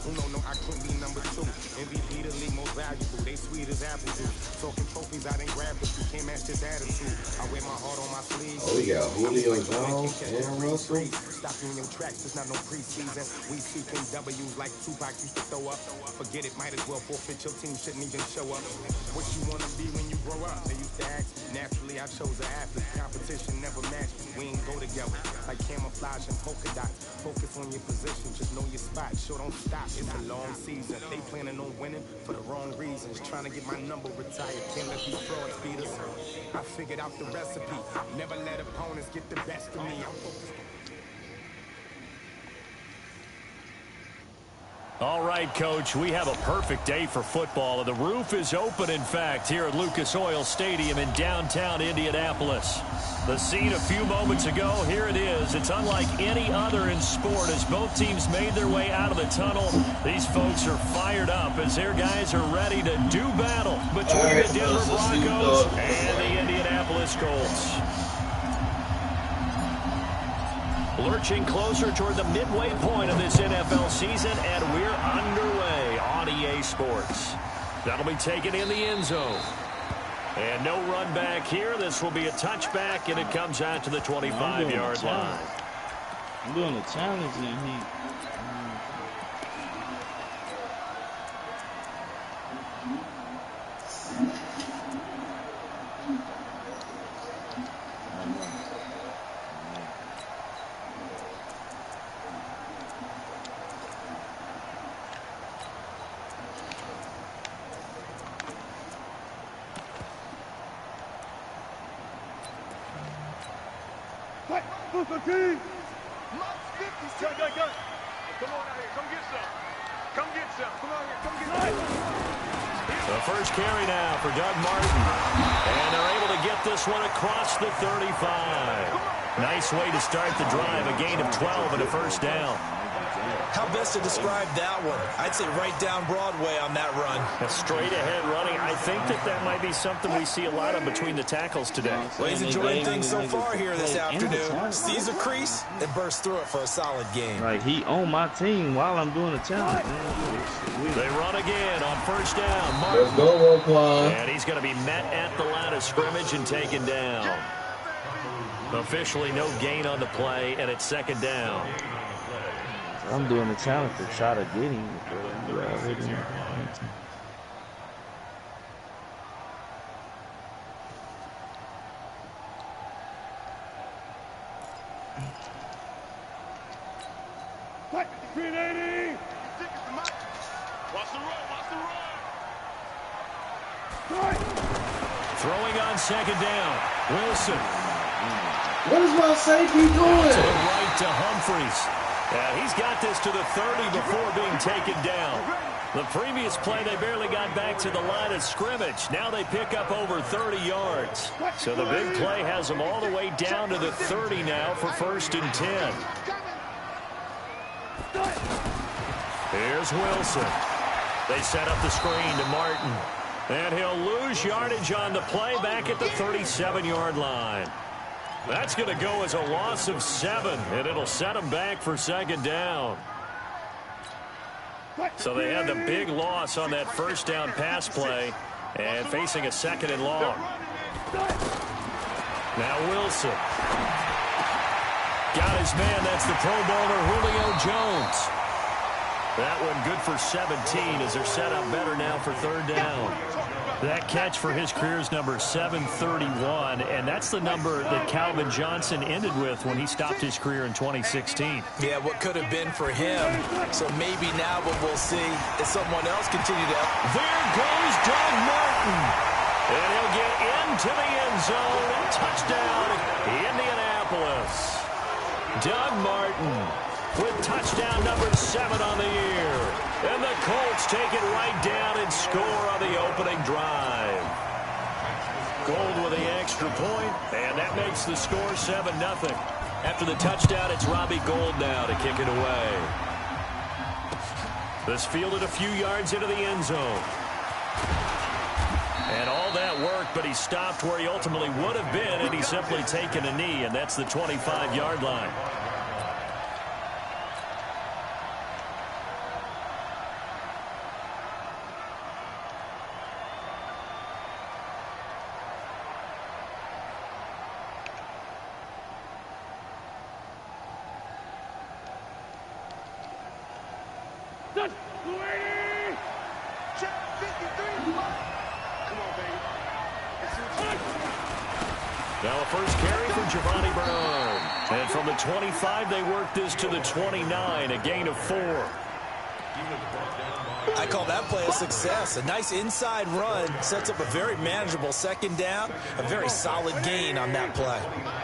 No, I couldn't be number two. MVP, the league most valuable. They sweet as apple juice. Talking trophies, I didn't grab it. You can't match this attitude. I wear my heart on my sleeve. Oh, we got Julio Jones and Russell. Stop you in your tracks, it's not no preseason. We seeking W's like Tupac used to throw up. Forget it, might as well forfeit. Your team shouldn't even show up. What you wanna be when you grow up? They used to ask me. Naturally, I chose an athlete. Competition never matched me. We ain't go together like camouflage and polka dots. Focus on your position, just know your spot. Sure, don't stop. It's a long season. They planning on winning for the wrong reasons. Trying to get my number retired. Can't let these frauds beat us. I figured out the recipe. Never let opponents get the best of me. I'm focused. All right, Coach, we have a perfect day for football. The roof is open, in fact, here at Lucas Oil Stadium in downtown Indianapolis. The scene a few moments ago, here it is. It's unlike any other in sport as both teams made their way out of the tunnel. These folks are fired up as their guys are ready to do battle between the Denver Broncos and the Indianapolis Colts. Lurching closer toward the midway point of this NFL season, and we're underway on EA Sports. That'll be taken in the end zone. And no run back here. This will be a touchback, and it comes out to the 25-yard line. I'm doing a challenge in here. Come on out here. Come get some. Come get some. Come on here. Come get some. The first carry now for Doug Martin. And they're able to get this one across the 35. Nice way to start the drive. A gain of 12 and a first down. How best to describe that one? I'd say right down Broadway on that run. A straight ahead running. I think that might be something we see a lot of between the tackles today. Well, he's enjoying things so far here this afternoon. Sees a crease and bursts through it for a solid game. Like, he on my team while I'm doing a challenge. They run again on first down. Martin. Let's go, Roquan. And he's going to be met at the line of scrimmage and taken down. Officially no gain on the play, and it's second down. I'm doing a challenge to try to get him. What? 380. Watch the run. Watch the run. Throwing on second down. Wilson. What is my safety doing? To the right to Humphreys. He's got this to the 30 before being taken down. The previous play, they barely got back to the line of scrimmage. Now they pick up over 30 yards. So the big play has them all the way down to the 30 now for first and 10. Here's Wilson. They set up the screen to Martin. And he'll lose yardage on the play back at the 37-yard line. That's going to go as a loss of 7, and it'll set them back for second down. So they had the big loss on that first down pass play and facing a second and long. Now Wilson. Got his man. That's the Pro Bowler Julio Jones. That one good for 17 as they're set up better now for third down. That catch for his career is number 731, and that's the number that Calvin Johnson ended with when he stopped his career in 2016. Yeah, what could have been for him. So maybe now what we'll see is someone else continue to... There goes Doug Martin. And he'll get into the end zone. Touchdown, Indianapolis. Doug Martin with touchdown number 7 on the year. And the Colts take it right down and score on the opening drive. Gold with the extra point, and that makes the score 7-0. After the touchdown, it's Robbie Gould now to kick it away. This fielded a few yards into the end zone. And all that work, but he stopped where he ultimately would have been, and he's simply taken a knee, and that's the 25-yard line. Check 53. Come on, baby. Now a first carry for Giovanni Bernard. And from the 25, they work this to the 29, a gain of 4. I call that play a success. A nice inside run sets up a very manageable second down. A very solid gain on that play.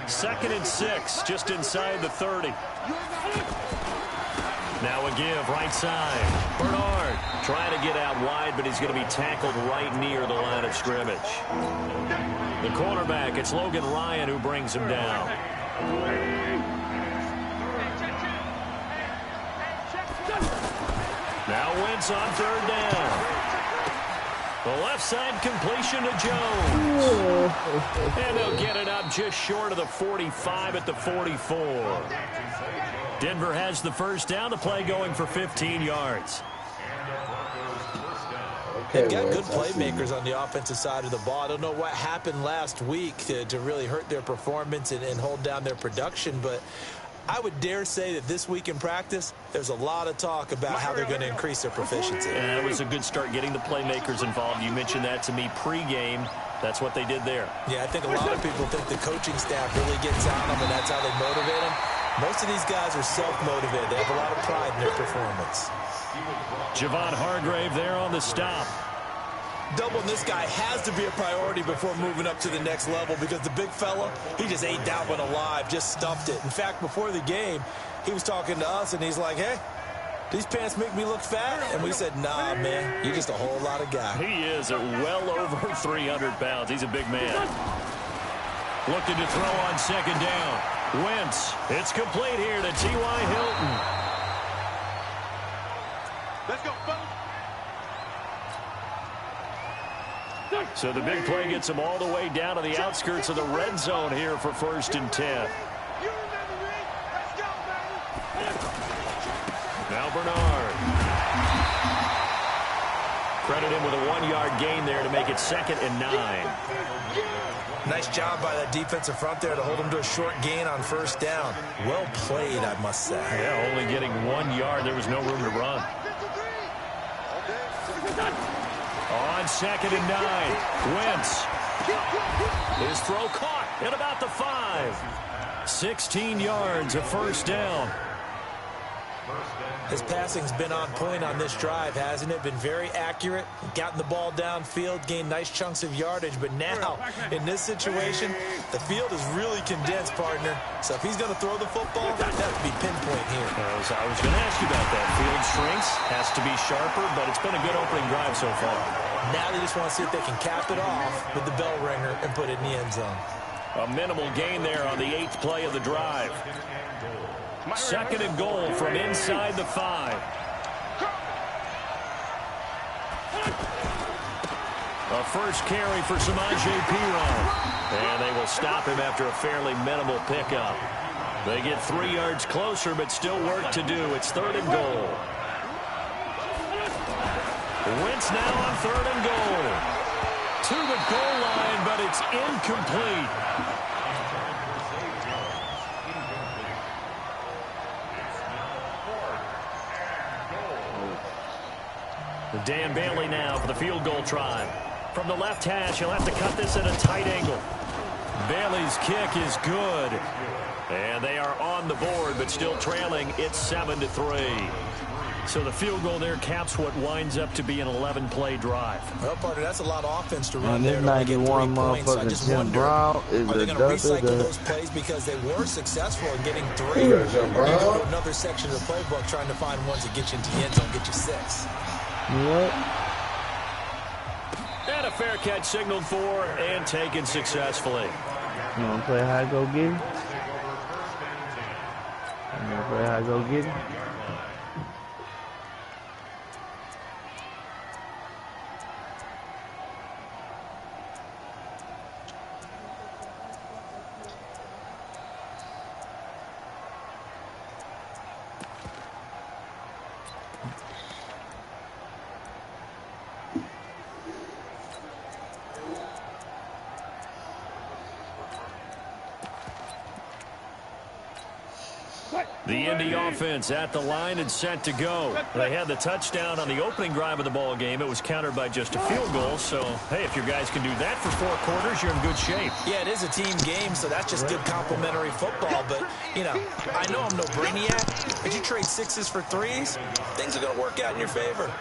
2nd and 6, just inside the 30. Now a give, right side. Bernard trying to get out wide, but he's going to be tackled right near the line of scrimmage. The cornerback, it's Logan Ryan who brings him down. Now Wentz on 3rd down. The left side completion to Jones. And they'll get it up just short of the 45 at the 44. Denver has the first down. The play going for 15 yards. They've got good playmakers on the offensive side of the ball. I don't know what happened last week to really hurt their performance and hold down their production, but I would dare say that this week in practice, there's a lot of talk about how they're going to increase their proficiency. And it was a good start getting the playmakers involved. You mentioned that to me pregame. That's what they did there. Yeah, I think a lot of people think the coaching staff really gets on them, and that's how they motivate them. Most of these guys are self-motivated. They have a lot of pride in their performance. Javon Hargrave there on the stop. Doubling this guy has to be a priority before moving up to the next level because the big fella, he just ate that one alive, just stuffed it. In fact, before the game, he was talking to us, and he's like, hey, these pants make me look fat? And we said, nah, man, you're just a whole lot of guy. He is well over 300 pounds. He's a big man. Looking to throw on 2nd down. Wentz, it's complete here to T.Y. Hilton. Let's go, fellas. So the big play gets him all the way down to the outskirts of the red zone here for 1st and 10. You remember me? Let's go, baby. Now Bernard. Credit him with a 1-yard gain there to make it 2nd and 9. Nice job by that defensive front there to hold him to a short gain on 1st down. Well played, I must say. Yeah, only getting 1 yard. There was no room to run. On 2nd and 9, Wentz. His throw caught at about the 5. 16 yards, a 1st down. His passing's been on point on this drive, hasn't it? Been very accurate, gotten the ball downfield, gained nice chunks of yardage. But now, in this situation, the field is really condensed, partner. So if he's going to throw the football, that would be pinpoint here. I was going to ask you about that. Field shrinks, has to be sharper, but it's been a good opening drive so far. Now they just want to see if they can cap it off with the bell ringer and put it in the end zone. A minimal gain there on the 8th play of the drive. 2nd and goal from inside the 5. A first carry for Samaje Perine. And they will stop him after a fairly minimal pickup. They get 3 yards closer, but still work to do. It's 3rd and goal. Wentz now on 3rd and goal. To the goal line, but it's incomplete. Dan Bailey now for the field goal try. From the left hash, he'll have to cut this at a tight angle. Bailey's kick is good. And they are on the board, but still trailing. It's 7-3. So the field goal there caps what winds up to be an 11-play drive. Well, partner, that's a lot of offense to run there. And this 91 motherfucking Jim Brown is are they the going to recycle those plays because they were successful in getting 3? Or do you go to another section of the playbook trying to find ones that get you into the end zone, get you 6? What? And a fair catch signaled for and taken successfully. You want to play high go get it? You want to play high go get it? The Indy offense at the line and set to go. They had the touchdown on the opening drive of the ball game. It was countered by just a field goal. So, hey, if your guys can do that for 4 quarters, you're in good shape. Yeah, it is a team game, so that's just good complimentary football. But, you know, I know I'm no brainiac, but you trade 6s for 3s, things are going to work out in your favor.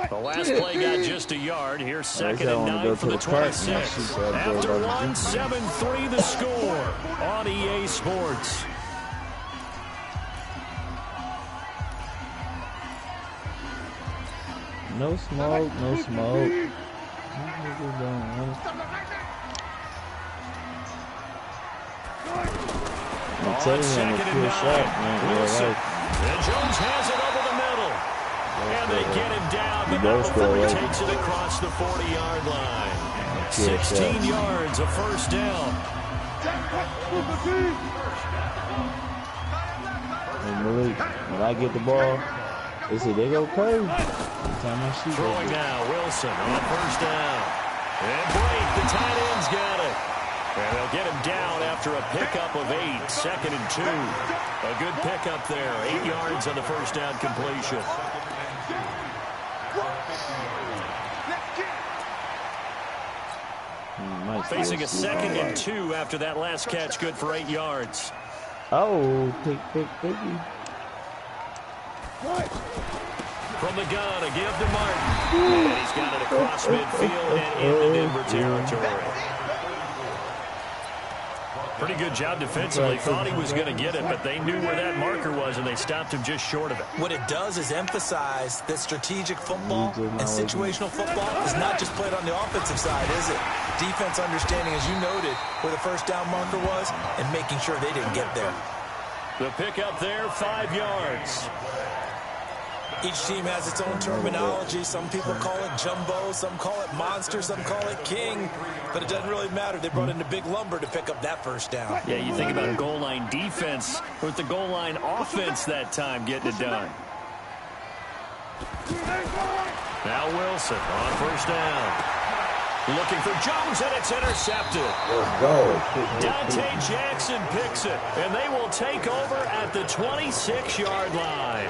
The last play got just a yard. Here's 2nd and 9 for the 26. After 1, 7-3 the score on EA Sports. No smoke, no smoke. I'm telling you, I'm a pure shot, man. Wilson. And Jones has it over the middle. And they get him down, but not before he takes it across the 40-yard line. 16 yards, a first down. And Malik, when I get the ball, they say they go crazy. Time I shoot, throwing now, Wilson on first down. And Blake, the tight end's got it. And they'll get him down after a pickup of 8, 2nd and 2. A good pickup there, 8 yards on the first down completion. Facing a 2nd and 2 after that last catch, good for 8 yards. Oh, pick. From the gun, a give to Martin. And he's got it across midfield and into Denver territory. Pretty good job defensively. Thought he was going to get it, but they knew where that marker was, and they stopped him just short of it. What it does is emphasize that strategic football and situational football is not just played on the offensive side, is it? Defense understanding, as you noted, where the first down marker was and making sure they didn't get there. The pickup there, 5 yards. Each team has its own terminology. Some people call it jumbo, some call it monster, some call it king. But it doesn't really matter. They brought in the big lumber to pick up that first down. Yeah, you think about goal line defense with the goal line offense that time getting it done. Now Wilson on first down. Looking for Jones, and it's intercepted. Let's go. Dante Jackson picks it, and they will take over at the 26-yard line.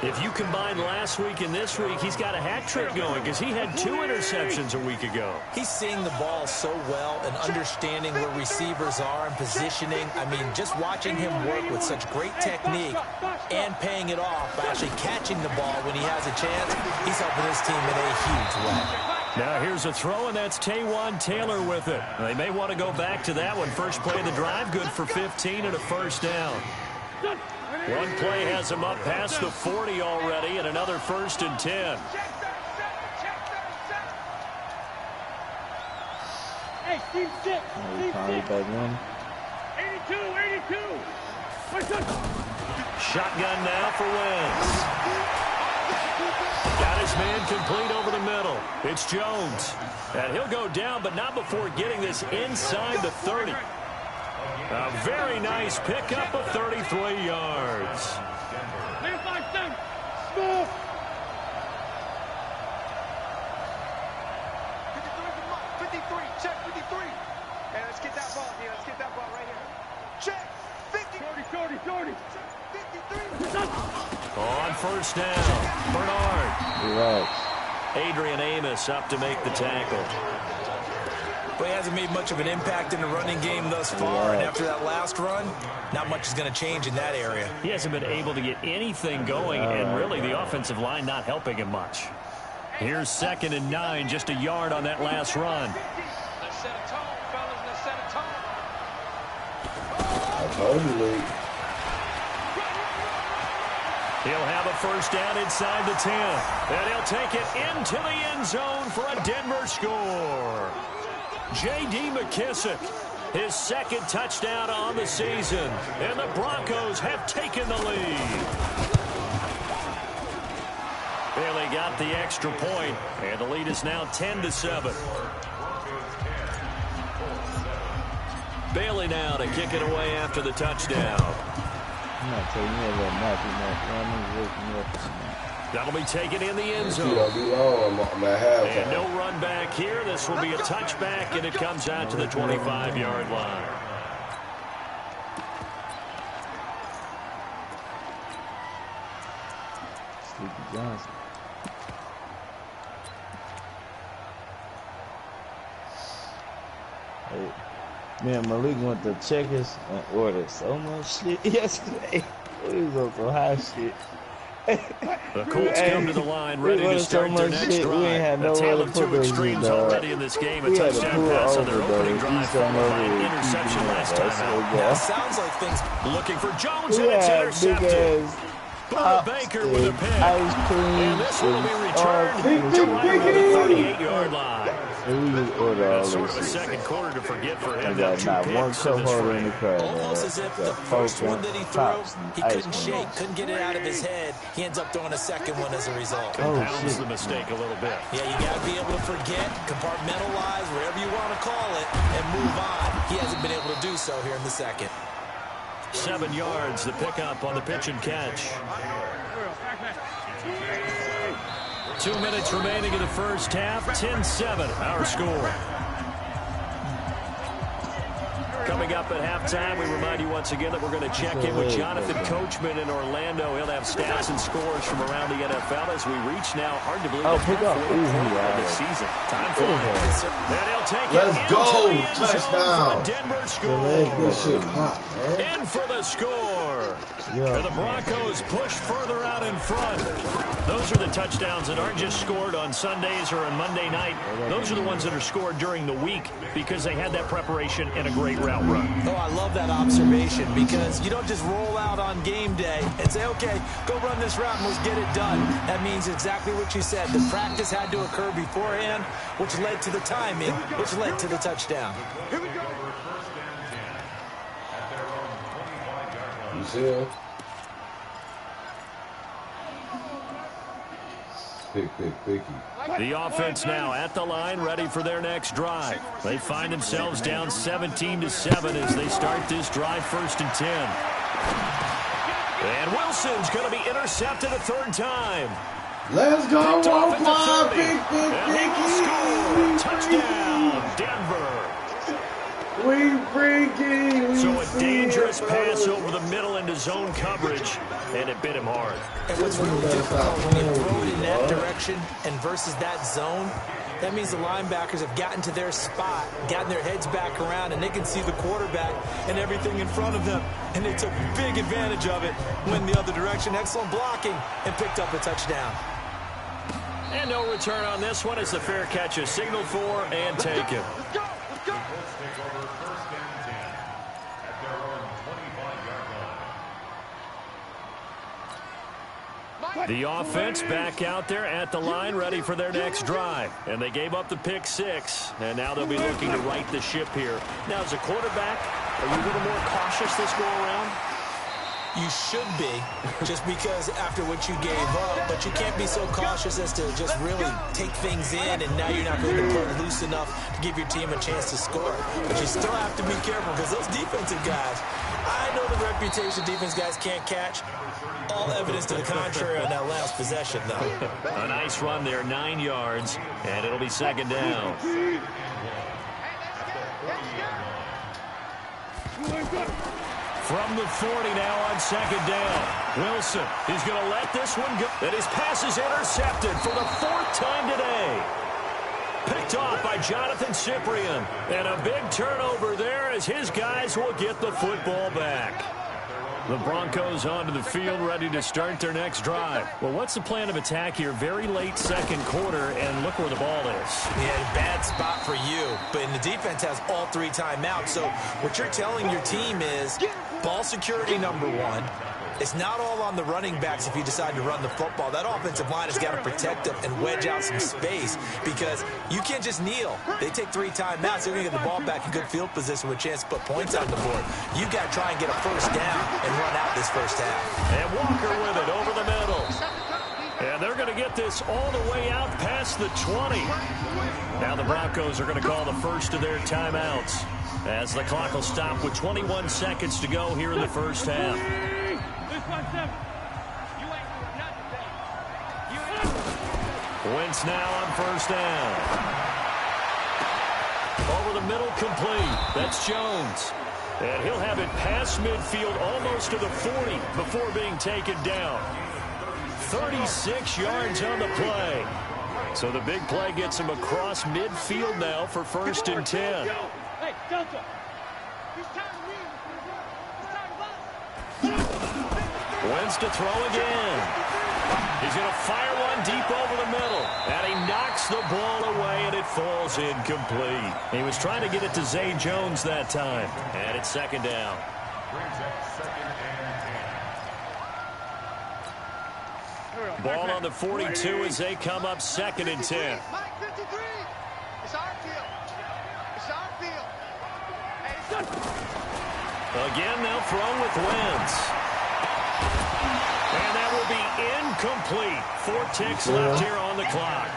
If you combine last week and this week, he's got a hat trick going because he had 2 interceptions a week ago. He's seeing the ball so well and understanding where receivers are and positioning. I mean, just watching him work with such great technique and paying it off by actually catching the ball when he has a chance, he's helping his team in a huge way. Now here's a throw, and that's Taywan Taylor with it. They may want to go back to that one. First play of the drive, good for 15 and a first down. One play has him up past the 40 already, and another 1st and 10. Hey, team 6. Team 6. 82. Shotgun now for Wentz. Got his man complete over the middle. It's Jones. And he'll go down, but not before getting this inside the 30. A very nice pickup of 33 yards. 53, check 53. Hey, let's get that ball here. Let's get that ball right here. Check 50. 30. 53. On first down, Bernard. Relax. Adrian Amos up to make the tackle. But he hasn't made much of an impact in the running game thus far, and after that last run, not much is going to change in that area. He hasn't been able to get anything going, and really the offensive line not helping him much. Here's 2nd and 9, just a yard on that last run. Let's set a tone, fellas. Let's set a tone. I told you, Luke. He'll have a first down inside the 10. And he'll take it into the end zone for a Denver score. J.D. McKissick, his 2nd touchdown on the season. And the Broncos have taken the lead. Bailey got the extra point, and the lead is now 10-7. Bailey now to kick it away after the touchdown. I'm not telling you that map. That'll be taken in the end She don't zone. be long. I'm at halftime. And no run back here. This will be a touchback, and it comes out to the 25-yard line. Sleepy Johnson. Hey, man, Malik went to Checkers and ordered so much shit yesterday. We was on some high shit. The Colts come to the line ready to start their next drive. We ain't had The nowhere tale to of put two those extremes shit, already in this game. A We had to touchdown pull pass on over, their opening though. drive, East on followed by over an with interception keeping last up. time That's out. what Now, sounds like things Looking for Jones, and we it's had big intercepted. ass Buda Baker with a pick. ice cream. And this will be returned Big, to big, right around the 38-yard line. And we just ordered all That's sort of a this shit. second quarter to forget for I him. Now got 2 not one picks in cup this holder in the frame. crowd. almost as if the first one that he threw, he couldn't shake, couldn't get it out of his head. He ends up throwing a second one as a result. Compounds the mistake a little bit. Yeah, you got to be able to forget, compartmentalize, whatever you want to call it, and move on. He hasn't been able to do so here in the second. 7 yards, the pickup on the pitch and catch. 2 minutes remaining in the first half. 10-7, our score. Coming up at halftime, we remind you once again that we're going to check in with Jonathan Coachman in Orlando. He'll have stats and scores from around the NFL as we reach now, hard to believe, the halfway point of the season. Time flies. And he'll take Let's it go. into the end zone Touchdown. for a Denver This score. shit hot, man. In for the score. And the Broncos push further out in front. Those are the touchdowns that aren't just scored on Sundays or on Monday night. Those are the ones that are scored during the week because they had that preparation and a great route run. Oh, I love that observation because you don't just roll out on game day and say, okay, go run this route and let's get it done. That means exactly what you said. The practice had to occur beforehand, which led to the timing, which led to the touchdown. You see him? Picky. The offense now at the line, ready for their next drive. They find themselves down 17-7 as they start this drive, 1st and 10. And Wilson's going to be intercepted a third time. Let's go, Picked off at the Walker. 30. And he will score. Touchdown, Denver. We freaky. So a dangerous pass over the middle into zone coverage, and it bit him hard. And what's really difficult when you throw it in that direction and versus that zone, that means the linebackers have gotten to their spot, gotten their heads back around, and they can see the quarterback and everything in front of them. And they took big advantage of it, went the other direction, excellent blocking, and picked up a touchdown. And no return on this one as the fair catch is signaled for and taken. Let's go. The offense back out there at the line, ready for their next drive. And they gave up the pick 6, and now they'll be looking to right the ship here. Now, as a quarterback, are you a little more cautious this go around? You should be, just because after what you gave up, but you can't be so cautious as to just really take things in, and now you're not going to play loose enough to give your team a chance to score. But you still have to be careful because those defensive guys, I know the reputation defense guys can't catch. All evidence to the contrary on that last possession, though. A nice run there, 9 yards, and it'll be 2nd down. From the 40 now on 2nd down. Wilson, he's going to let this one go. And his pass is intercepted for the 4th time today. Picked off by Jonathan Cyprien. And a big turnover there as his guys will get the football back. The Broncos onto the field, ready to start their next drive. Well, what's the plan of attack here? Very late 2nd quarter, and look where the ball is. Yeah, bad spot for you. But the defense has all 3 timeouts. So what you're telling your team is ball security number 1. It's not all on the running backs if you decide to run the football. That offensive line has got to protect them and wedge out some space because you can't just kneel. They take 3 timeouts. They're going to get the ball back in good field position with a chance to put points on the board. You got to try and get a first down and run out this first half. And Walker with it over the middle. And they're going to get this all the way out past the 20. Now the Broncos are going to call the first of their timeouts as the clock will stop with 21 seconds to go here in the first half. Wentz now on first down. Over the middle, complete. That's Jones. And he'll have it past midfield almost to the 40 before being taken down. 36 yards on the play. So the big play gets him across midfield now for first and 10. Hey, Delta. He's trying to win. He's trying to run. Wentz to throw again. He's going to fire one deep over the middle. And he knocks the ball away, and it falls incomplete. He was trying to get it to Zay Jones that time. And it's second down. Ball on the 42 as they come up second and 10. Mike 53. It's our field. It's our field. Hey, it's done. Again, they'll throw with Wentz. And that will be incomplete. 4 ticks left here on the clock.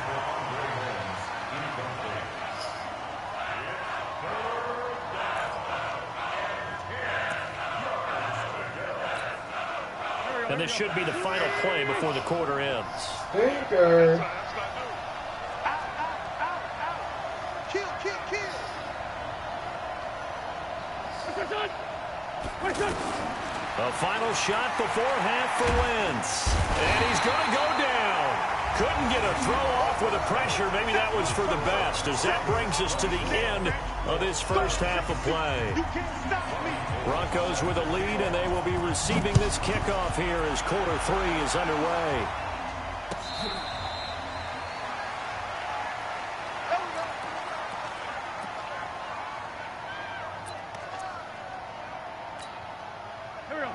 And this should be the final play before the quarter ends. Stinker. Kill, kill, kill. A final shot before half for Wentz. And he's going to go down. Couldn't get a throw off with the pressure. Maybe that was for the best, as that brings us to the end of this first half of play. You can't stop me. Broncos with a lead, and they will be receiving this kickoff here as quarter 3 is underway.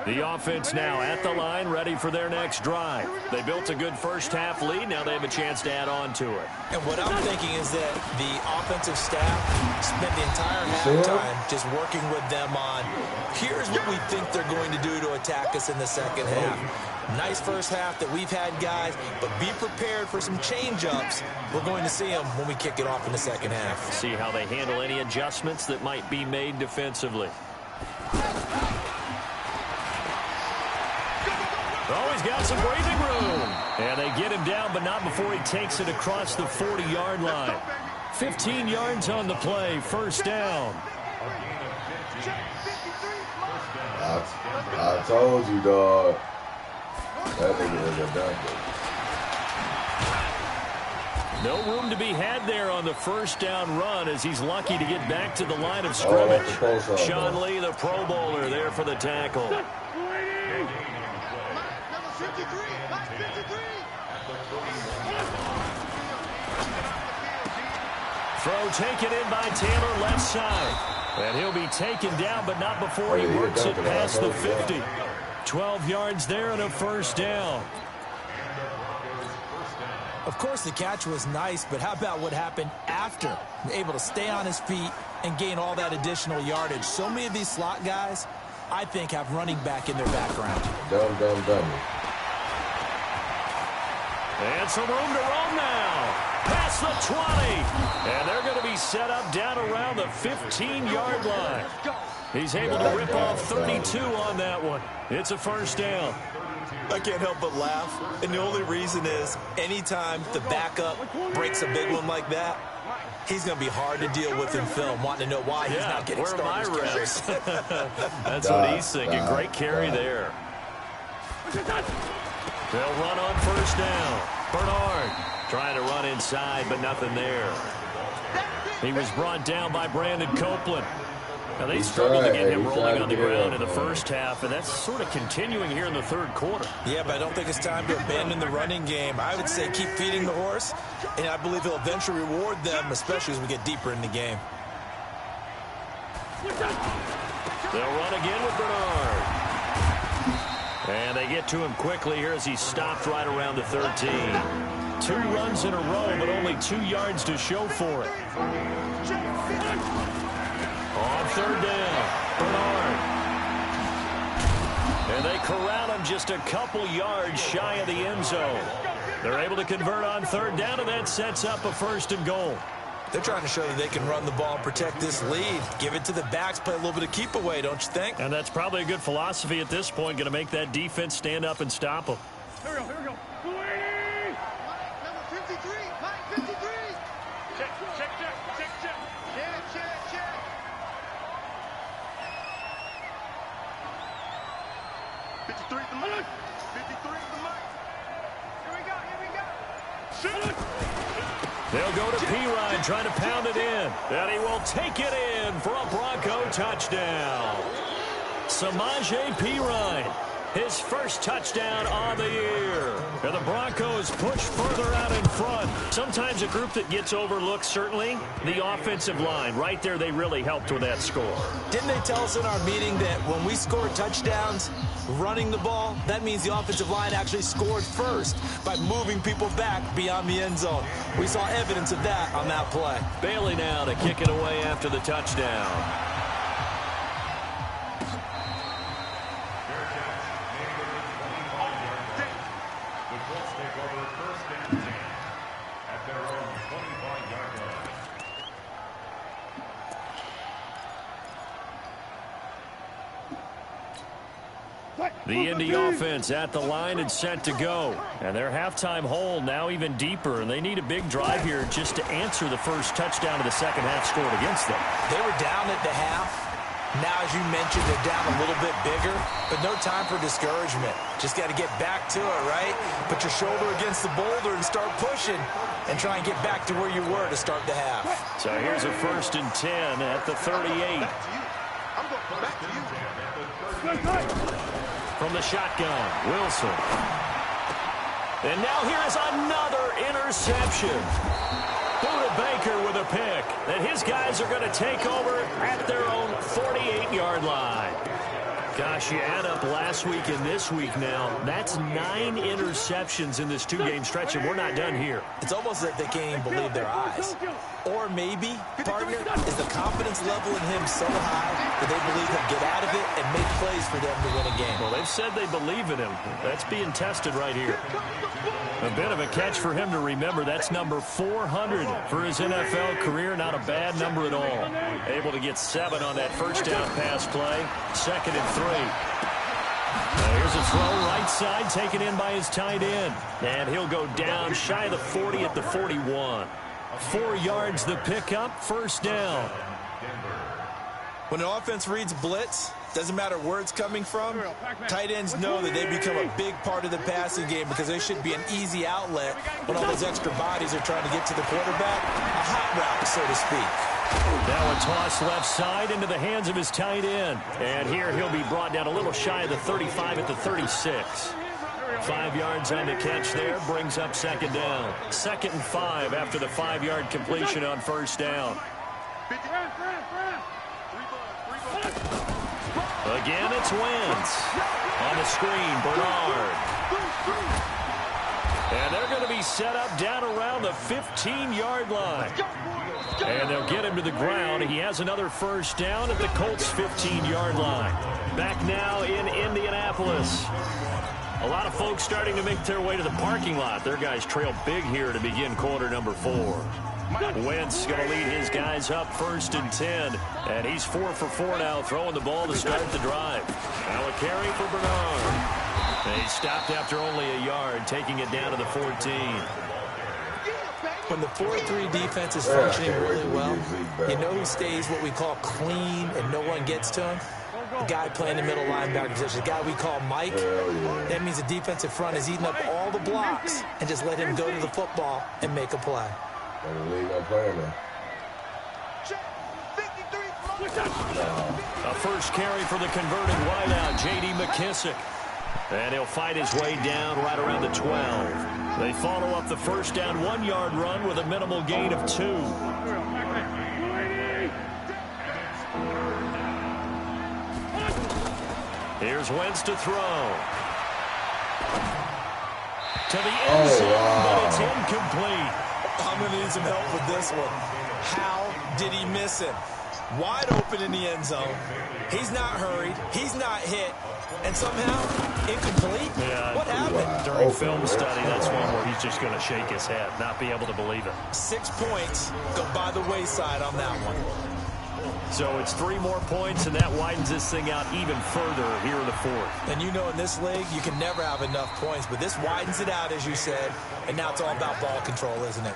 The offense now at the line, ready for their next drive. They built a good first-half lead. Now they have a chance to add on to it. And what I'm thinking is that the offensive staff spent the entire halftime just working with them on, here's what we think they're going to do to attack us in the second half. Nice first half that we've had, guys, but be prepared for some change-ups. We're going to see them when we kick it off in the second half. See how they handle any adjustments that might be made defensively. Oh, he's got some breathing room. And they get him down, but not before he takes it across the 40-yard line. 15 yards on the play, first down. I told you, dog. That nigga was a dumper. No room to be had there on the first down run as he's lucky to get back to the line of scrimmage. Sean Lee, the Pro Bowler, there for the tackle. Throw taken in by Taylor, left side. And he'll be taken down, but not before he works it past the 50. 12 yards there and a first down. Of course, the catch was nice, but how about what happened after? Able to stay on his feet and gain all that additional yardage. So many of these slot guys, I think, have running back in their background. Dumb. And some room to roam now. Past the 20. And they're going to be set up down around the 15-yard line. He's able to rip off 32 on that one. It's a first down. I can't help but laugh, and the only reason is anytime the backup breaks a big one like that, he's going to be hard to deal with in film, wanting to know why he's not getting where are started. my reps? That's what he's thinking. Great carry there. They'll run on first down. Bernard trying to run inside, but nothing there. He was brought down by Brandon Copeland. Now, they struggled to get him rolling on the ground in the first half, and that's sort of continuing here in the third quarter. Yeah, but I don't think it's time to abandon the running game. I would say keep feeding the horse, and I believe he'll eventually reward them, especially as we get deeper in the game. They'll run again with Bernard. And they get to him quickly here as he stopped right around the 13. 2 runs in a row, but only 2 yards to show for it. On third down, Bernard. And they corral him just a couple yards shy of the end zone. They're able to convert on third down, and that sets up a first and goal. They're trying to show that they can run the ball and protect this lead. Give it to the backs, play a little bit of keep away, don't you think? And that's probably a good philosophy at this point, going to make that defense stand up and stop them. Here we go. 280. Number 53. They'll go to Pirine, trying to pound it in. And he will take it in for a Bronco touchdown. Samaje Pirine, his first touchdown on the year. And the Broncos push further out in front. Sometimes a group that gets overlooked, certainly, the offensive line. Right there, they really helped with that score. Didn't they tell us in our meeting that when we score touchdowns running the ball, that means the offensive line actually scored first by moving people back beyond the end zone? We saw evidence of that on that play. Bailey now to kick it away after the touchdown. The Indy offense at the line and set to go. And their halftime hole now even deeper, and they need a big drive here just to answer the first touchdown of the second half scored against them. They were down at the half. Now, as you mentioned, they're down a little bit bigger, but no time for discouragement. Just got to get back to it, right? Put your shoulder against the boulder and start pushing and try and get back to where you were to start the half. So here's a 1st and 10 at the 38. I'm going back to you. From the shotgun, Wilson. And now here's another interception. Buda Baker with a pick. And his guys are going to take over at their own 48-yard line. Gosh, you add up last week and this week now. That's 9 interceptions in this 2-game stretch, and we're not done here. It's almost like they can't even believe their eyes. Or maybe, partner, is the confidence level in him so high that they believe he'll get out of it and make plays for them to win a game. Well, they've said they believe in him. That's being tested right here. A bit of a catch for him to remember. That's number 400 for his NFL career. Not a bad number at all. Able to get 7 on that first down pass play. 2nd and 3. Here's a throw right side taken in by his tight end. And he'll go down shy of the 40 at the 41. 4 yards the pickup, 1st down. When an offense reads blitz, doesn't matter where it's coming from, tight ends know that they become a big part of the passing game because they should be an easy outlet when all those extra bodies are trying to get to the quarterback. A hot route, so to speak. Now a toss left side into the hands of his tight end. And here he'll be brought down a little shy of the 35 at the 36. 5 yards on the catch there, brings up 2nd down. 2nd and 5 after the 5-yard completion on 1st down. Again, it's Wentz. On the screen, Bernard. And they're going to be set up down around the 15-yard line. And they'll get him to the ground. He has another 1st down at the Colts' 15-yard line. Back now in Indianapolis. A lot of folks starting to make their way to the parking lot. Their guys trail big here to begin quarter number 4. Wentz going to lead his guys up 1st and 10. And he's 4 for 4 now, throwing the ball to start the drive. Now a carry for Bernard. And he stopped after only a yard, taking it down to the 14. When the 4-3 defense is functioning really well, you know who stays what we call clean and no one gets to him? The guy playing the middle linebacker position, the guy we call Mike. That means the defensive front is eating up all the blocks and just let him go to the football and make a play. A first carry for the converted wideout, J.D. McKissick. And he'll fight his way down right around the 12. They follow up the 1st down 1-yard run with a minimal gain of 2. Here's Wentz to throw. To the end zone, but it's incomplete. I'm going to need some help with this one. How did he miss him? Wide open in the end zone. He's not hurried. He's not hit. And somehow, incomplete? Yeah, what happened? During film study, that's one where he's just going to shake his head, not be able to believe it. 6 points go by the wayside on that one. So it's 3 more points, and that widens this thing out even further here in the 4th. And you know in this league, you can never have enough points, but this widens it out, as you said, and now it's all about ball control, isn't it?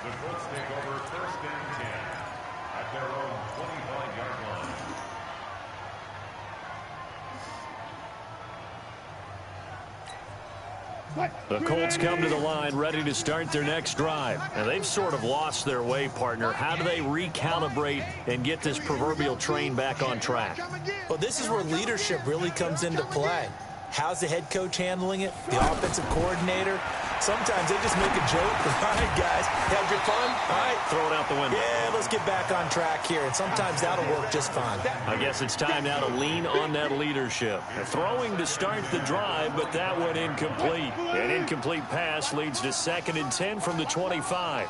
The Colts come to the line ready to start their next drive. And they've sort of lost their way, partner. How do they recalibrate and get this proverbial train back on track? Well, this is where leadership really comes into play. How's the head coach handling it? The offensive coordinator? Sometimes they just make a joke. All right, guys, have your fun? All right. Throw it out the window. Yeah, let's get back on track here. And sometimes that'll work just fine. I guess it's time now to lean on that leadership. Throwing to start the drive, but that one incomplete. An incomplete pass leads to 2nd and 10 from the 25.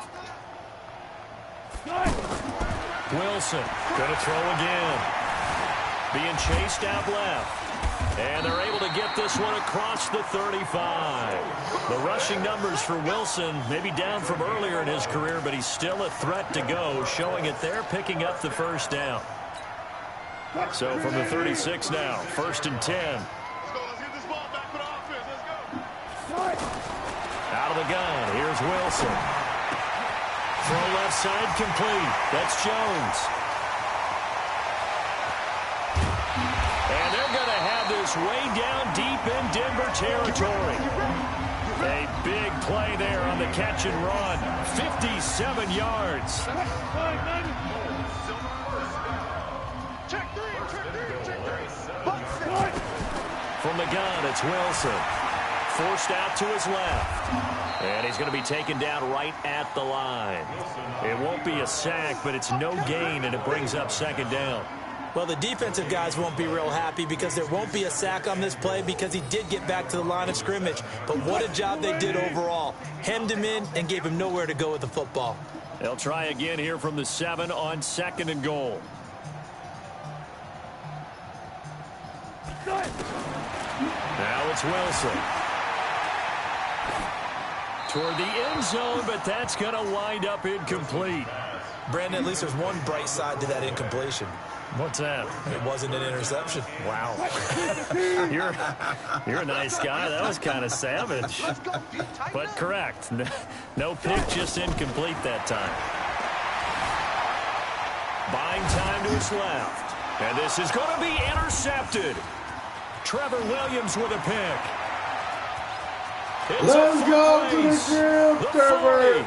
Wilson going to throw again. Being chased out left. And they're able to get this one across the 35. The rushing numbers for Wilson maybe down from earlier in his career, but he's still a threat to go, showing it there, picking up the first down. So from the 36 now, 1st and 10. Let's get this ball back for the offense. Let's go. Out of the gun, here's Wilson. Throw left side complete. That's Jones. And they're going to have this way down deep in Denver territory. A big play there on the catch and run. 57 yards. Check three. From the gun, it's Wilson. Forced out to his left. And he's going to be taken down right at the line. It won't be a sack, but it's no gain, and it brings up 2nd down. Well, the defensive guys won't be real happy because there won't be a sack on this play because he did get back to the line of scrimmage. But what a job they did overall. Hemmed him in and gave him nowhere to go with the football. They'll try again here from the 7 on 2nd and goal. Now it's Wilson. Toward the end zone, but that's going to wind up incomplete. Brandon, at least there's one bright side to that incompletion. What's that? It wasn't an interception. Wow. You're a nice guy. That was kind of savage. But correct. No pick, just incomplete that time. Buying time to his left. And this is going to be intercepted. Trevor Williams with a pick. Let's go to the crib, Trevor.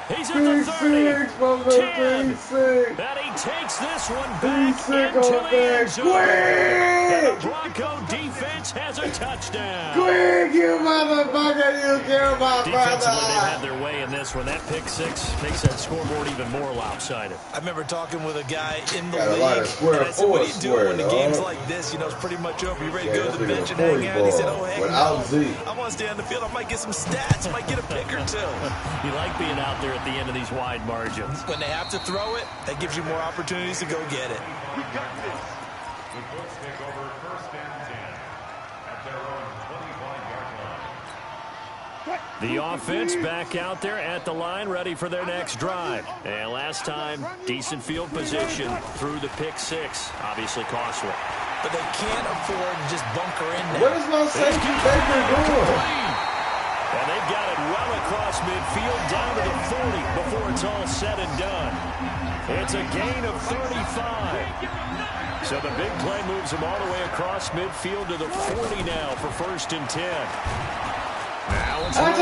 He's at the 30, 10, 6. and he takes this one back sick into on the end that. zone. And the Quick! Bronco defense has a touchdown. Quick, you motherfucker, you kill my Defensively, they've brother. had their way in this one. That pick six makes that scoreboard even more lopsided. I remember talking with a guy in the Got a lot of league, square and I said, what are you force doing when the square, game's dog. like this? You know, it's pretty much over. You ready to Yeah, go to the this bench and nigga hang out? He said, ball oh, heck without no. Zeke. I want to stay on the field. I might get some stats. I might get a pick or two. You like being out there at the end of these wide margins. When they have to throw it, that gives you more opportunities to go get it. We got this. The Colts take over 1st and 10 at their own 25-yard line. The offense back out there at the line, ready for their next drive. And last time, decent field position through the pick six. Obviously costly. But they can't afford to just bunker in there. What is my safety Baker doing? And they've got it well across midfield down to the 40 before it's all said and done. It's a gain of 35. So the big play moves them all the way across midfield to the 40 now for 1st and 10. Now it's Wilson.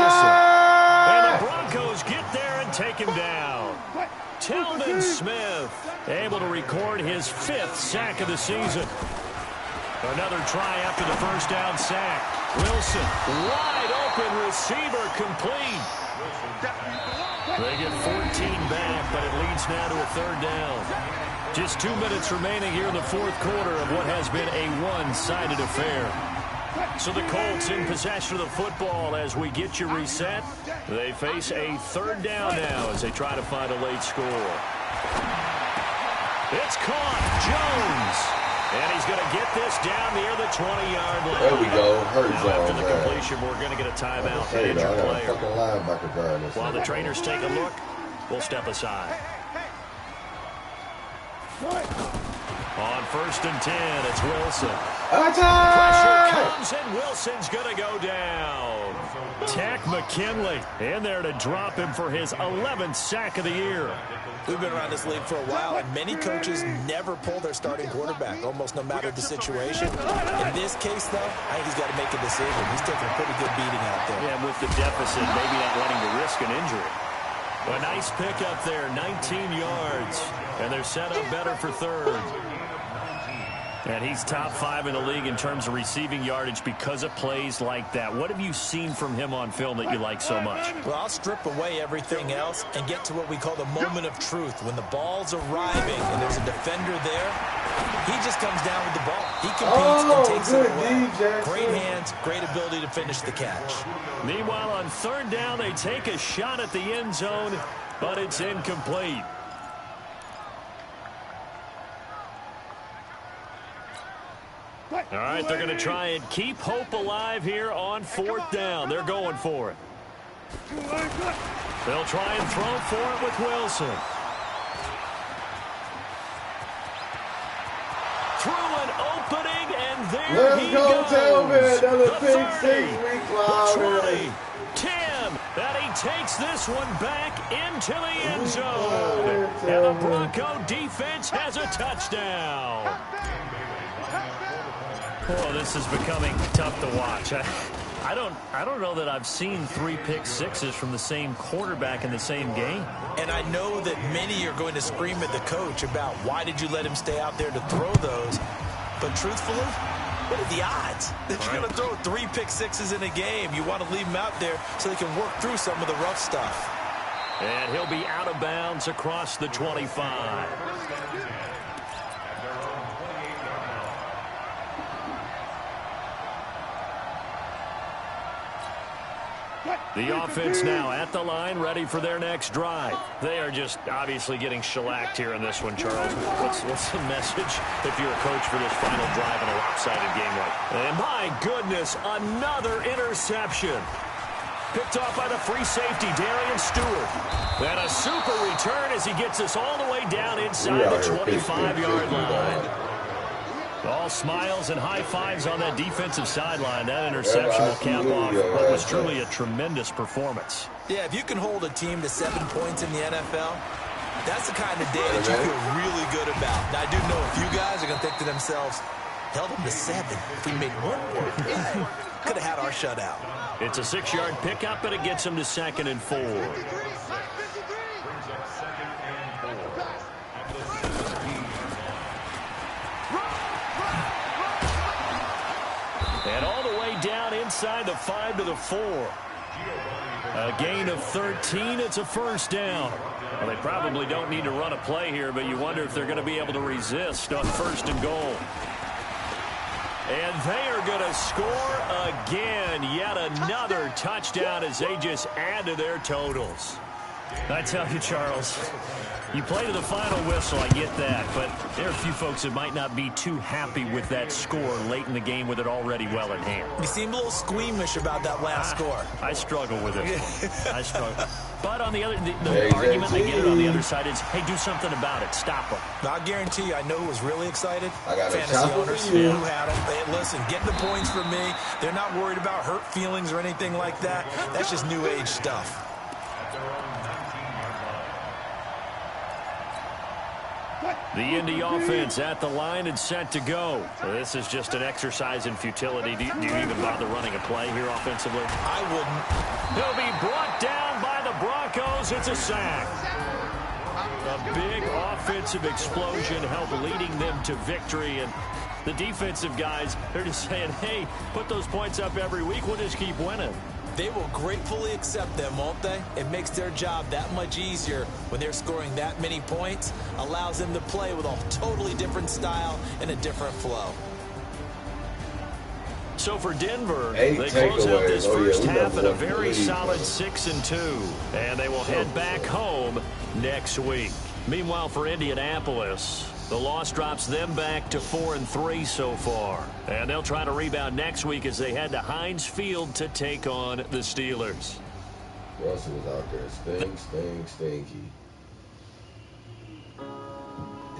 And the Broncos get there and take him down. Telvin Smith able to record his 5th sack of the season. Another try after the 1st down sack. Wilson, wide open receiver, complete. They get 14 back, but it leads now to a 3rd down. Just 2 minutes remaining here in the 4th quarter of what has been a one-sided affair. So the Colts in possession of the football as we get you reset. They face a 3rd down now as they try to find a late score. It's caught. Jones. And he's going to get this down near the 20-yard line. There we go. Hurt Now zone, after the man. completion, we're going to get a timeout. Hey, Injured I got a player. fucking linebacker guy in this. While the thing. trainers take a look, we'll step aside. On 1st and 10, it's Wilson. Pressure Attack! comes, and Wilson's going to go down. Takk McKinley in there to drop him for his 11th sack of the year. We've been around this league for a while, and many coaches never pull their starting quarterback, almost no matter the situation. In this case, though, I think he's got to make a decision. He's taking a pretty good beating out there. Yeah, with the deficit, maybe not wanting to risk an injury. A nice pickup there, 19 yards, and they're set up better for third. And he's top 5 in the league in terms of receiving yardage because of plays like that. What have you seen from him on film that you like so much? Well, I'll strip away everything else and get to what we call the moment of truth. When the ball's arriving and there's a defender there, he just comes down with the ball. He competes and takes it away. Great hands, great ability to finish the catch. Meanwhile, on third down, they take a shot at the end zone, but it's incomplete. All right, they're going to try and keep hope alive here on fourth down. They're going for it. They'll try and throw for it with Wilson. Through an opening, and there he goes. Tailman. Another The pick 30, six. We cloud 20, 10, and he takes this one back into the end zone. And the Bronco defense has a touchdown. Oh, this is becoming tough to watch. I don't know that I've seen 3 pick sixes from the same quarterback in the same game. And I know that many are going to scream at the coach about why did you let him stay out there to throw those. But truthfully, what are the odds that you're going to throw 3 pick sixes in a game? You want to leave him out there so they can work through some of the rough stuff. And he'll be out of bounds across the 25. The offense now at the line, ready for their next drive. They are just obviously getting shellacked here in this one, Charles. What's the message if you're a coach for this final drive in a lopsided game like that? And my goodness, another interception. Picked off by the free safety, Darian Stewart. And a super return as he gets us all the way down inside the 25-yard line. All smiles and high fives on that defensive sideline. That interception will cap off what was truly a tremendous performance. Yeah, if you can hold a team to 7 points in the NFL, that's the kind of day that you feel really good about. Now, I do know a few guys are going to think to themselves, held them to 7. If we made 1 more play, could have had our shutout. It's a 6-yard pickup, and it gets them to 2nd and 4. And all the way down inside the 5 to the 4. A gain of 13. It's a first down. Well, they probably don't need to run a play here, but you wonder if they're going to be able to resist on 1st and goal. And they are going to score again. Yet another touchdown as they just add to their totals. I tell you, Charles, you play to the final whistle, I get that, but there are a few folks that might not be too happy with that score late in the game with it already well in hand. You seem a little squeamish about that last score. I struggle with it. I struggle. But on the other, the argument, I get it on the other side, is, hey, do something about it. Stop them. Now, I guarantee you, I know who was really excited. I got fantasy owners who had them. Hey, listen, get the points for me. They're not worried about hurt feelings or anything like that. That's just new age stuff. The Indy offense at the line and set to go. This is just an exercise in futility. Do you even bother running a play here offensively? I wouldn't. He'll be brought down by the Broncos. It's a sack. A big offensive explosion helped leading them to victory. And the defensive guys, they're just saying, hey, put those points up every week. We'll just keep winning. They will gratefully accept them, won't they? It makes their job that much easier when they're scoring that many points. Allows them to play with a totally different style and a different flow. So for Denver, they close out this first half at a very solid 6-2. And they will head back home next week. Meanwhile, for Indianapolis, the loss drops them back to 4-3 so far. And they'll try to rebound next week as they head to Heinz Field to take on the Steelers. Russell was out there stinky.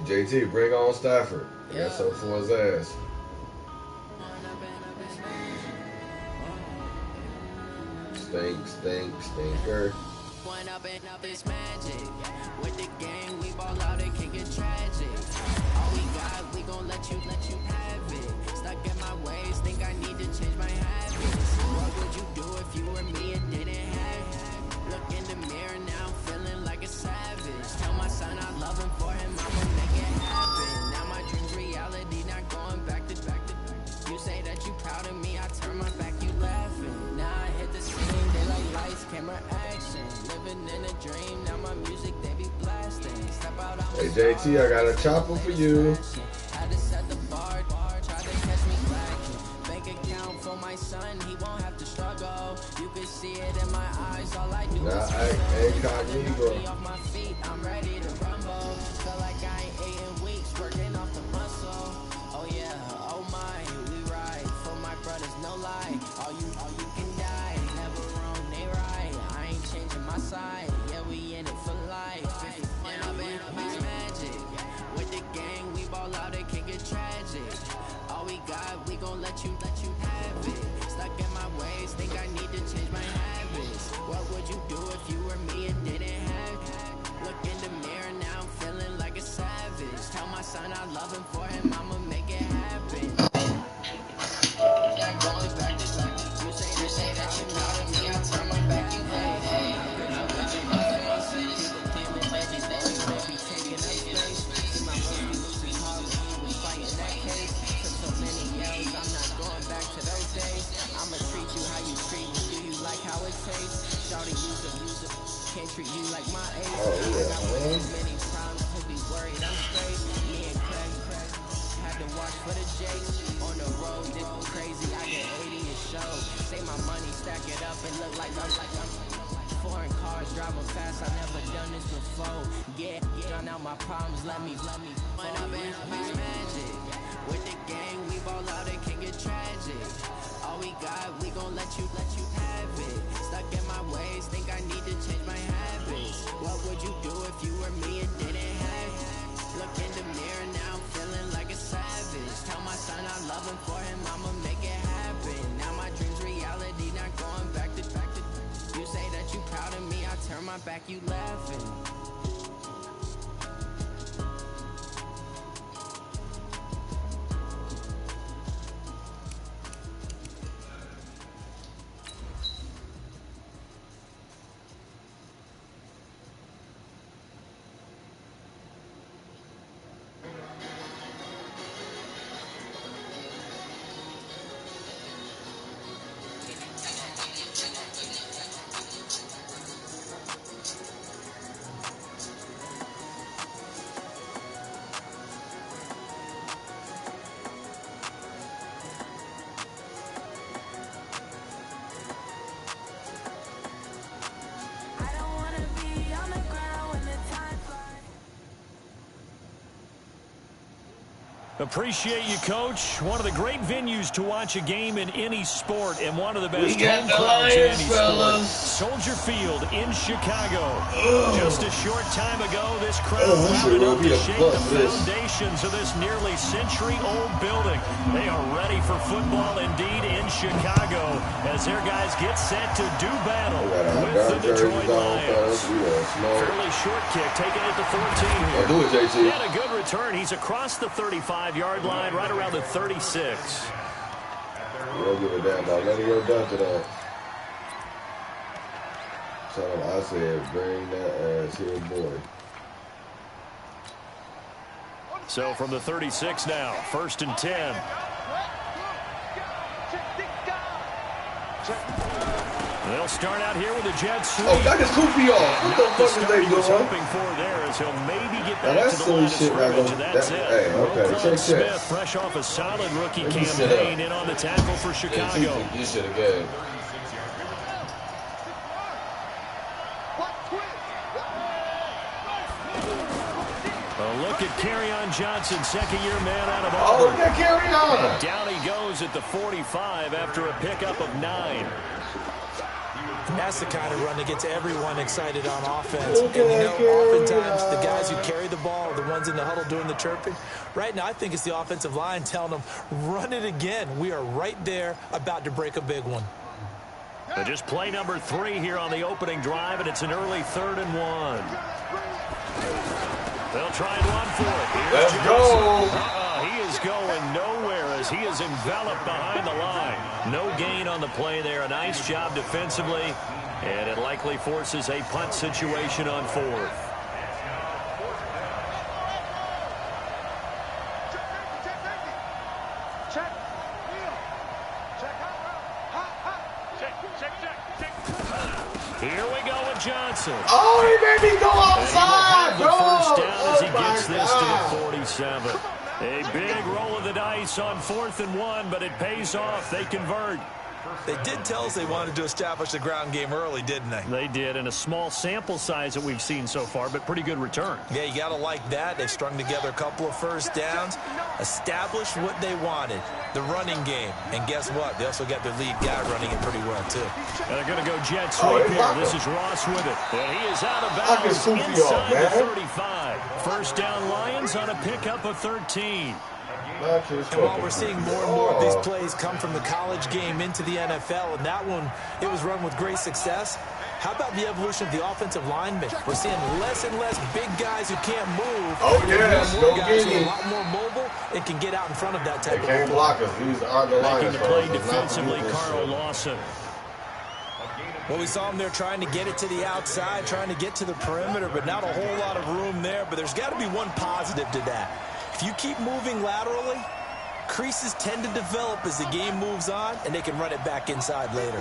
JT, bring on Stafford. He got something for his ass. Stinker. One up and up is magic. With the gang, we ball out and kick it tragic. All we got, we gon' let you have it. Stuck in my ways, think I need to change my habits. What would you do if you were me and didn't have it? Look in the mirror now, I'm feeling like a savage. Tell my son I love him, for him I'ma make it happen. Now my dream's reality, not going back to. You say that you proud of me, I turn my back, you laughing. Now I hit the scene, they like lights, camera, action. Living in a dream, now my music they be blasting. Step out on Hey JT, I got a chopper for you. Had to set the bar, try to catch me slacking. Bank account for my son, he won't have to struggle. You can see it in my eyes, all I do is incognito. off my feet, I'm ready to rumble. Feel like I ain't ate in weeks, working off the muscle. Oh yeah, oh my, we ride for my brothers, no lie. All you can die, never wrong, they right. I ain't changing my side, yeah, we in it for life. And I've been magic. With the gang, we ball out and kick it tragic. All we got, we gon' let you have it. Stuck in my ways, think I need to change my habits. What would you do if you were me and didn't have it? Look in the mirror now, I'm feeling like a savage. Tell my son I love him, for him I'ma make it happen. Going back to you say that you proud of me, I turn my back, you hate. I'ma treat you how you treat me. Do you like how it tastes? Shawty, use it. Can't treat you like my age. I got way too many problems to be worried. I'm straight. Me and Craig had to watch for the Jakes. On the road, this crazy. I get 80 a show. Say my money, stack it up and look like I'm foreign cars driving fast. I never done this before. Yeah, drown out my problems. Let me. When up in magic. With the gang, we ball out and kick it tragic. All we got, we gon' let you have it. Stuck in my ways, think I need to change my habits. What would you do if you were me and didn't have it? Look in the mirror now, I'm feeling like a savage. Tell my son I love him, for him I'ma make it happen. Now my dream's reality, not going back to. You say that you proud of me, I turn my back, you laughing. Appreciate you, Coach. One of the great venues to watch a game in any sport, and one of the best We got home the crowds in Lions, any fellas. sport. Soldier Field in Chicago. Just a short time ago, this crowd I should rounded up be to a shake buck the this. foundations of this nearly century-old building. They are ready for football indeed in Chicago as their guys get set to do battle with the Detroit Lions. Fairly short kick, taking it to 14 here. I'll do it, JT. And a good return. He's across the 35-yard line, right around the 36. You don't give a damn about letting go down to that. Tell him I said, bring that ass here, boy. So from the 36 now, 1st and 10. They'll start out here with a jet sweep. Oh, that is Koofy off. What the Not the fuck is start they he was doing? hoping for there, as he'll maybe get Now, back that's to the silly line of shit not scrimmage, gonna- and that's that- it. hey, okay, Roquan check. Smith, fresh off a solid rookie Maybe sit campaign, up. in on the tackle for Chicago. You should have gave. A look at Kerryon Johnson, second-year man out of Oh, Auburn. that carry on. Down he goes at the 45 after a pickup of 9. That's the kind of run that gets everyone excited on offense. And, you know, oftentimes the guys who carry the ball are the ones in the huddle doing the chirping. Right now, I think it's the offensive line telling them, run it again. We are right there about to break a big one. Just play number 3 here on the opening drive, and it's an early 3rd and 1. They'll try and run for it. Here's Let's go. He is going nowhere as he is enveloped behind the line. No gain on the play there. A nice job defensively, and it likely forces a punt situation on 4th. Here we go with Johnson. Oh, he made me go outside, bro. First down as he gets this God. to the 47. A big roll of the dice on 4th and 1, but it pays off. They convert. They did tell us they wanted to establish the ground game early, didn't they? They did, in a small sample size that we've seen so far, but pretty good return. Yeah, you got to like that. They've strung together a couple of first downs, established what they wanted, the running game. And guess what? They also got their lead guy running it pretty well, too. And they're going to go jet sweep here. This is Ross with it. And he is out of bounds inside the 35. First down Lions on a pickup of 13. And while we're seeing more and more of these plays come from the college game into the NFL, and that one, it was run with great success, how about the evolution of the offensive linemen? We're seeing less and less big guys who can't move. Oh, yes. More guys who are a lot more mobile and can get out in front of that type of can't block us. These are the Lions. Making the play defensively, Carl Lawson. Well, we saw him there trying to get it to the outside, trying to get to the perimeter, but not a whole lot of room there. But there's got to be one positive to that. If you keep moving laterally, creases tend to develop as the game moves on, and they can run it back inside later.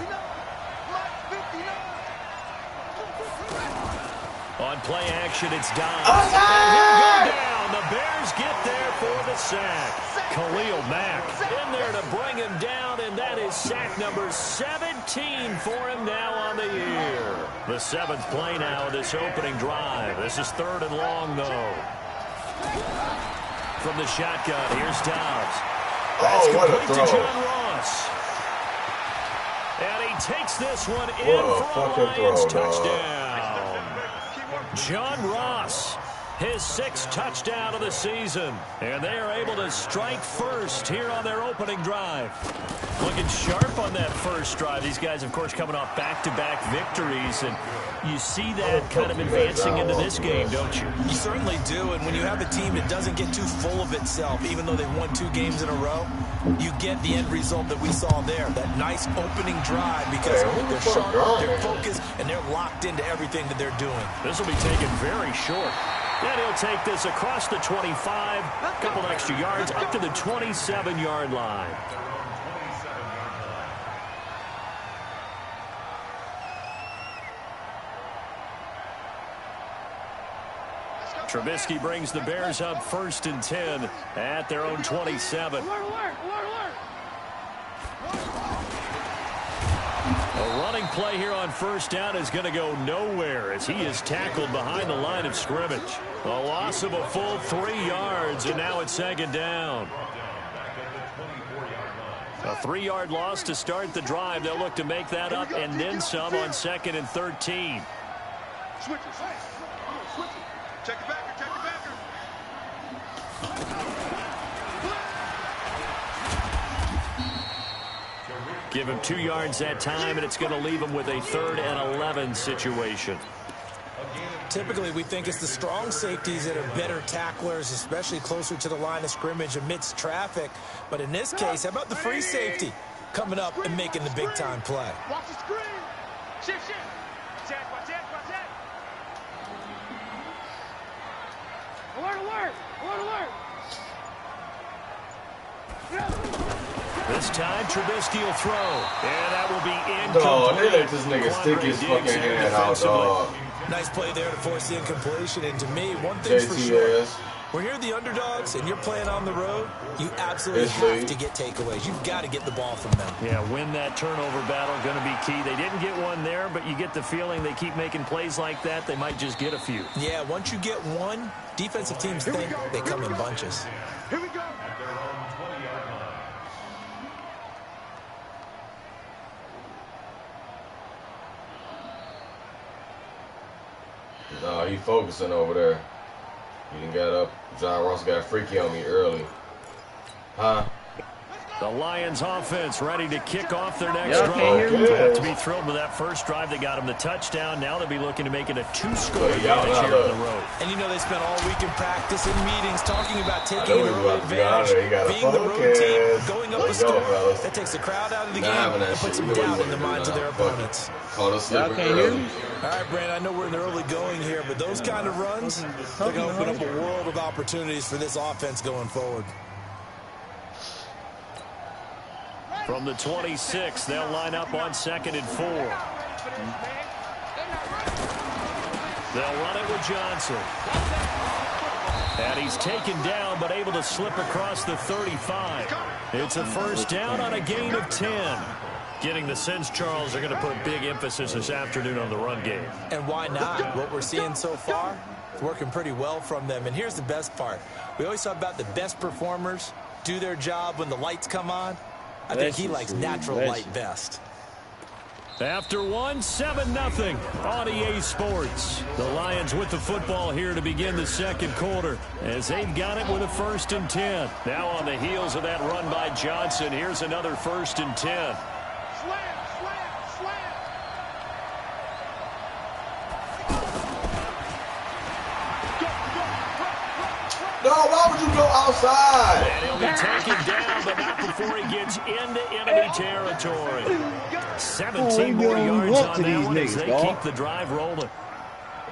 On play action, it's Dodds. And he'll go down. The Bears get there for the sack. Khalil Mack in there to bring him down, and that is sack number 17 for him now on the year. The 7th play now of this opening drive. This is 3rd and long, though. From the shotgun, here's Dobbs. That's complete to John Ross. And he takes this one in for a Lions touchdown. John Ross, his 6th touchdown of the season. And they are able to strike first here on their opening drive. Looking sharp on that first drive. These guys, of course, coming off back-to-back victories. And you see that kind of advancing into this game, don't you? You certainly do, and when you have a team that doesn't get too full of itself, even though they've won 2 games in a row, you get the end result that we saw there, that nice opening drive, because they're sharp, they're focused, and they're locked into everything that they're doing. This will be taken very short. And he'll take this across the 25, a couple extra yards, up to the 27-yard line. Trubisky brings the Bears up 1st and 10 at their own 27. A running play here on 1st down is going to go nowhere as he is tackled behind the line of scrimmage. A loss of a full 3 yards, and now it's 2nd down. A 3-yard loss to start the drive. They'll look to make that up and then some on 2nd and 13. Switch it. Check it back. Give him 2 yards that time, and it's going to leave him with a 3rd and 11 situation. Typically, we think it's the strong safeties that are better tacklers, especially closer to the line of scrimmage amidst traffic. But in this case, how about the free safety coming up and making the big-time play? Watch the screen. Shift. Watch that. Alert. This time, Trubisky will throw. And that will be incomplete. Dog, they let this nigga stick his fucking hand out, dog. Nice play there to force the incompletion. And to me, one thing's for sure. When you're the underdogs and you're playing on the road, you absolutely have to get takeaways. You've got to get the ball from them. Yeah, win that turnover battle, going to be key. They didn't get one there, but you get the feeling they keep making plays like that, they might just get a few. Yeah, once you get one, defensive teams think they come in bunches. Here we go. No, he focusing over there. He done got up. John Ross got freaky on me early. Huh? The Lions offense ready to kick off their next drive. They have to be thrilled with that first drive. They got them the touchdown. Now they'll be looking to make it a 2-score advantage here on the road. And you know they spent all week in practice and meetings talking about taking an early advantage, being the road team, going up a score. That takes the crowd out of the game and puts some doubt in the minds of their opponents. Y'all can't hear me? All right, Brandon, I know we're in the early going here, but those kind of runs, they're going to open up a world of opportunities for this offense going forward. From the 26, they'll line up on 2nd and 4. They'll run it with Johnson. And he's taken down, but able to slip across the 35. It's a first down on a gain of 10. Getting the sense, Charles, are going to put big emphasis this afternoon on the run game. And why not? What we're seeing so far, it's working pretty well from them. And here's the best part. We always talk about the best performers do their job when the lights come on. I think he likes natural light best. After 1, 7-0 on EA Sports. The Lions with the football here to begin the second quarter as they've got it with a 1st and 10. Now on the heels of that run by Johnson, here's another 1st and 10. No, why would you go outside? And he'll be taken down, but not before he gets into enemy territory. 17 more yards on that one as they keep the drive rolling.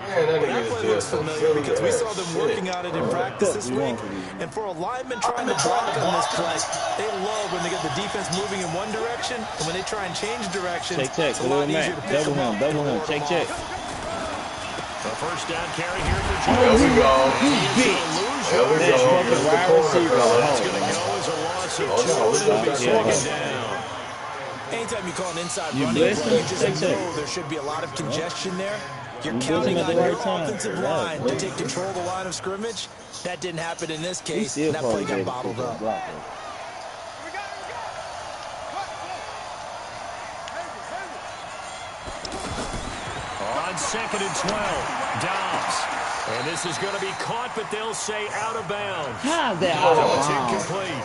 Man, that play looks familiar because we saw them working on it in practice this week. And for a lineman trying to block on this play, they love when they get the defense moving in one direction, and when they try and change direction, it's a lot easier to pick them up. Double him, check. The first down carry here for Johnson. There we go. There we go. That's going to go as a loss of 2. It'll be 2nd down. Anytime you call an inside running play, you just know there should be a lot of congestion there. You're counting on your offensive line to take control of the line of scrimmage. That didn't happen in this case. That play got bottled up. On 2nd and 12, Dobbs. And this is going to be caught, but they'll say out of bounds. It's incomplete.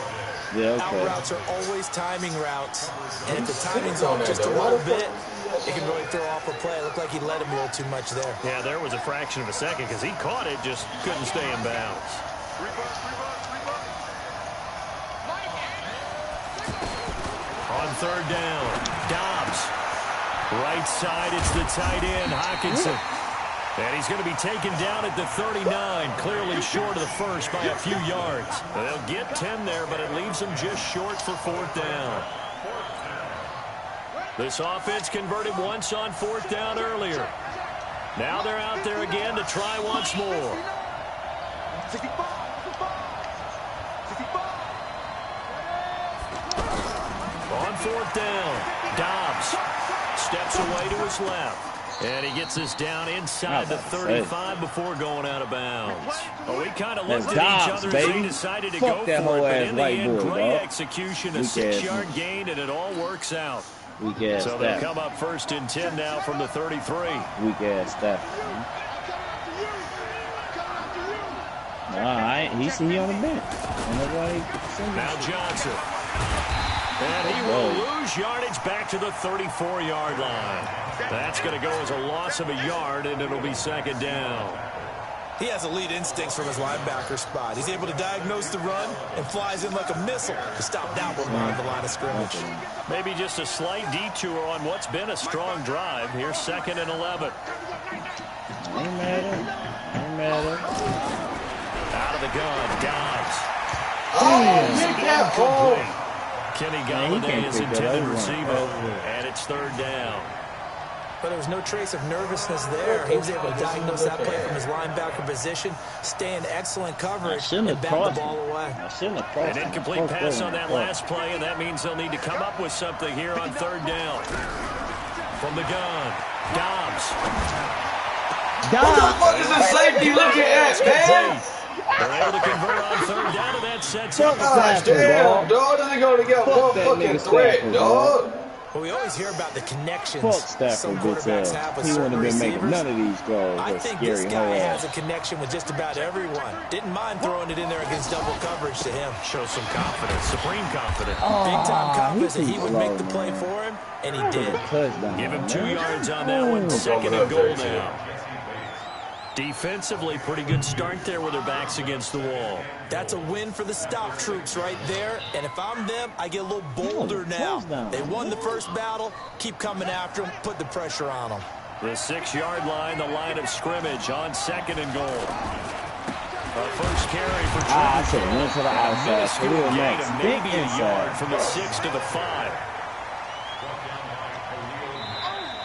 Yeah, Out routes are always timing routes. And if the timing's off just a little bit, it can really throw off a play. It looked like he let him a little too much there. Yeah, there was a fraction of a second because he caught it, just couldn't stay in bounds. On 3rd down, Dobbs. Right side, it's the tight end, Hockenson. And he's going to be taken down at the 39, clearly short of the first by a few yards. They'll get 10 there, but it leaves them just short for 4th down. This offense converted once on 4th down earlier. Now they're out there again to try once more. On 4th down, Dobbs steps away to his left. And he gets this down inside the 35 before going out of bounds. Well, we kind of looked at each other as they decided to go for it, but in the end, great execution, a 6-yard gain, and it all works out. So they'll come up 1st and 10 now from the 33. Weak ass stuff. He's on the bench. Now Johnson. And he will lose yardage back to the 34-yard line. That's going to go as a loss of a yard, and it'll be 2nd down. He has elite instincts from his linebacker spot. He's able to diagnose the run and flies in like a missile to stop that one behind the line of scrimmage. Maybe just a slight detour on what's been a strong drive. Here's 2nd and 11. Ain't matter. Out of the gun, Dobbs. Hit that ball. Kenny Galladay is intended receiver, and it's 3rd down. But there was no trace of nervousness there. He was able to diagnose that play from his linebacker position, stay in excellent coverage, and bat the ball away. An incomplete pass on that last play, and that means they'll need to come up with something here on 3rd down. From the gun, Dobbs. What the fuck is this safety looking at, man? They're able to convert on 3rd down, and that sets up. Gosh damn, dog. Doesn't go to get one fucking threat, dog. Well, we always hear about the connections Fuck Stafford, some bitch quarterbacks ass. have with He certain wouldn't have been making receivers. none of these goals. I That think this scary guy hoe has ass. a connection with just about everyone. Didn't mind throwing it in there against double coverage to him. Shows some confidence, supreme confidence. Big-time confidence that he would slow, make the play man. for him, and he did. Touchdown. Give him 2 man. yards on that one. Second and goal now. Defensively, pretty good start there with their backs against the wall. That's a win for the stop troops right there. And if I'm them, I get a little bolder now. They won the first battle. Keep coming after them. Put the pressure on them. The 6-yard line, the line of scrimmage on second and goal. A first carry for I Trent. should have went to the outside. Minuscule Khalil gain Mack, of big maybe a yard inside. from the 6 to the 5.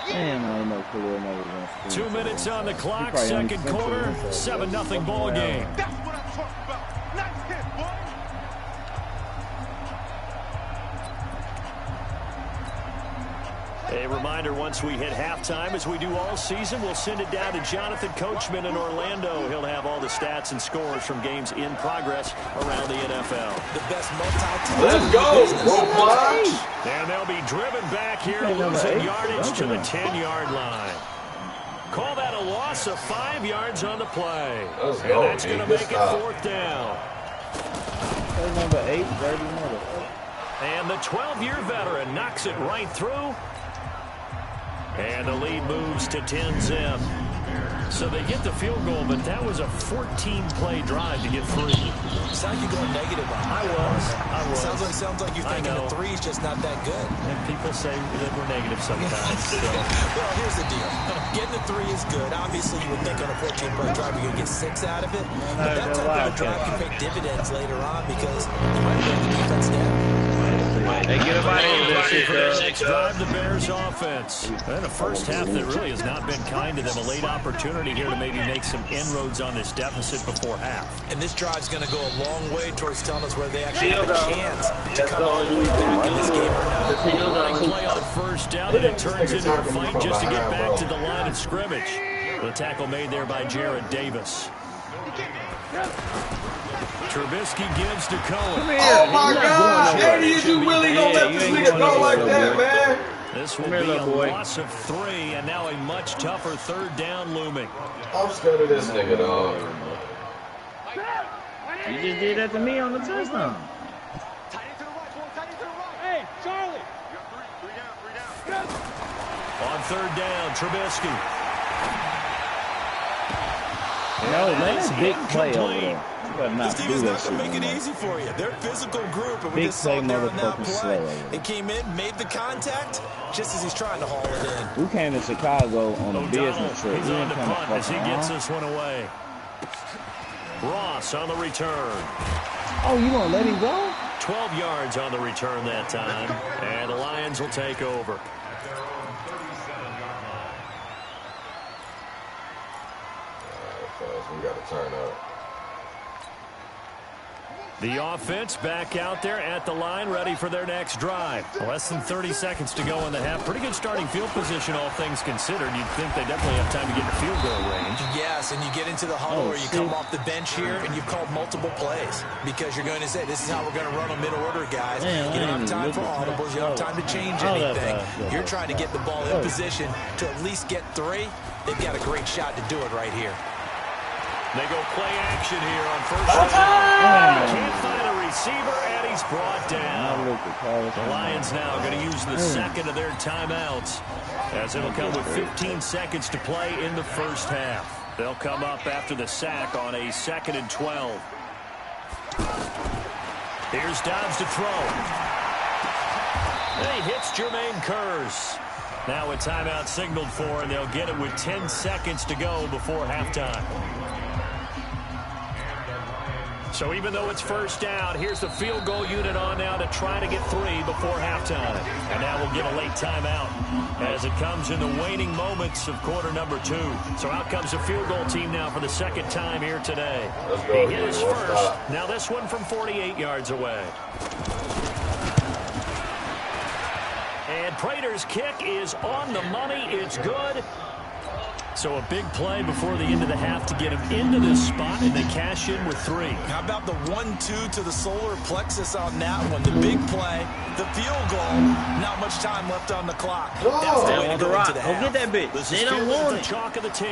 Damn, I didn't know Khalil Mack was going to 2 minutes on the clock, probably only second spent quarter, it inside. 7-0 ball game. That's what I'm talking about. Nice hit, boy. A reminder, once we hit halftime, as we do all season, we'll send it down to Jonathan Coachman in Orlando. He'll have all the stats and scores from games in progress around the NFL. The best multi-team. Let's go, Roquan. And they'll be driven back here, losing yardage to the 10-yard line. Call that a loss of 5 yards on the play. Let's And go, that's going to make it stop. 4th down. Play number 8, Brady Miller. And the 12-year veteran knocks it right through. And the lead moves to 10-zip. So they get the field goal, but that was a 14-play drive to get 3. Sounds like you're going negative on I that. was. Sounds like you're thinking the 3 is just not that good. And people say that we're negative sometimes. So. Well, here's the deal. Getting the 3 is good. Obviously, you would think on a 14-play drive you're going to get 6 out of it. But that type of a drive can pay dividends later on because you might bring the defense down. Hey, get him out of here, that shit, For their next drive, the Bears offense. And a first half that really has not been kind to them. A late opportunity here to maybe make some inroads on this deficit before half. And this drive's going to go a long way towards telling us whether they actually have a chance to come all the way back in this game or not. Running play on first down, and it turns into a fight just to get back to the line of scrimmage. The tackle made there by Jared Davis. Trubisky gives to Cohen. Oh my God, Eddie, is you really gonna let this nigga go like that, man? This will be a loss of 3, and now a much tougher 3rd down looming. I'm scared of this nigga, dog. You just did that to me on the touchdown. Tight end to the right, boy. Tight end to the right. Hey, Charlie. You got 3 down. On 3rd down, Trubisky. No, man, that's big play over there. You better not This do team is that not shit. going to make it no more. easy for you. They're a physical group, and we Big just saw play, there on that motherfucking play. slow. They came in, made the contact, just as he's trying to haul it in. We came to Chicago on a O'Donnell, business trip. he's We on didn't the come to punt as he fucking gets home. this one away. Ross on the return. Oh, you gonna let him go? 12 yards on the return that time, and the Lions will take over. We gotta turn up. The offense back out there at the line, ready for their next drive. Less than 30 seconds to go in the half. Pretty good starting field position, all things considered. You'd think they definitely have time to get to field goal range. Yes, and you get into the huddle or you come off the bench here and you've called multiple plays because you're going to say, this is how we're going to run a middle order, guys. Man, You don't have time for look at audibles. You that. don't have time to change Oh, that's anything. fast. You're trying to get the ball in position to at least get 3. They've got a great shot to do it right here. They go play action here on first down. Can't find a receiver, and he's brought down. The Lions now going to use the second of their timeouts, as it'll come with 15 seconds to play in the first half. They'll come up after the sack on a 2nd and 12. Here's Dobbs to throw. And he hits Jermaine Kearse. Now a timeout signaled for, and they'll get it with 10 seconds to go before halftime. So even though it's first down, here's the field goal unit on now to try to get 3 before halftime. And now we'll get a late timeout as it comes in the waning moments of quarter number 2. So out comes the field goal team now for the 2nd time here today. He hit his first. Now this one from 48 yards away. And Prater's kick is on the money. It's good. So a big play before the end of the half to get him into this spot, and they cash in with 3. How about the 1-2 to the solar plexus on that one? The big play, the field goal, not much time left on the clock. That's the way to go into the half. Go get that bitch. This They is don't want the it. chalk of the 10.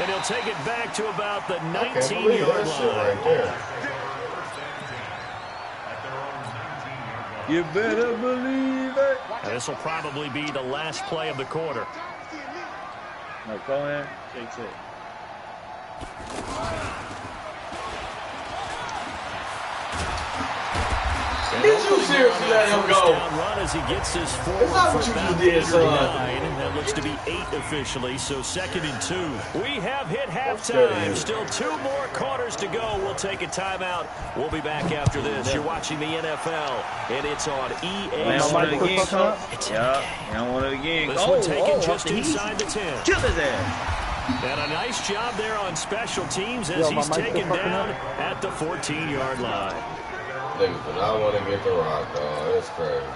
And he'll take it back to about the 19-yard line. Right there. You better believe it. This will probably be the last play of the quarter. No, go ahead. Shake it. Did you seriously let him go? Run as he gets his forward It's not what for you about just did, son. 9. That looks to be 8 officially, so 2nd and 2. We have hit halftime. Still 2 more quarters to go. We'll take a timeout. We'll be back after this. You're watching the NFL, and it's on EA Sports. Yeah, you don't want it again. This one taken just inside the 10. Kill his ass. And a nice job there on special teams as he's taken down at the 14-yard line. Niggas do not want to get the rock, dog. That's crazy.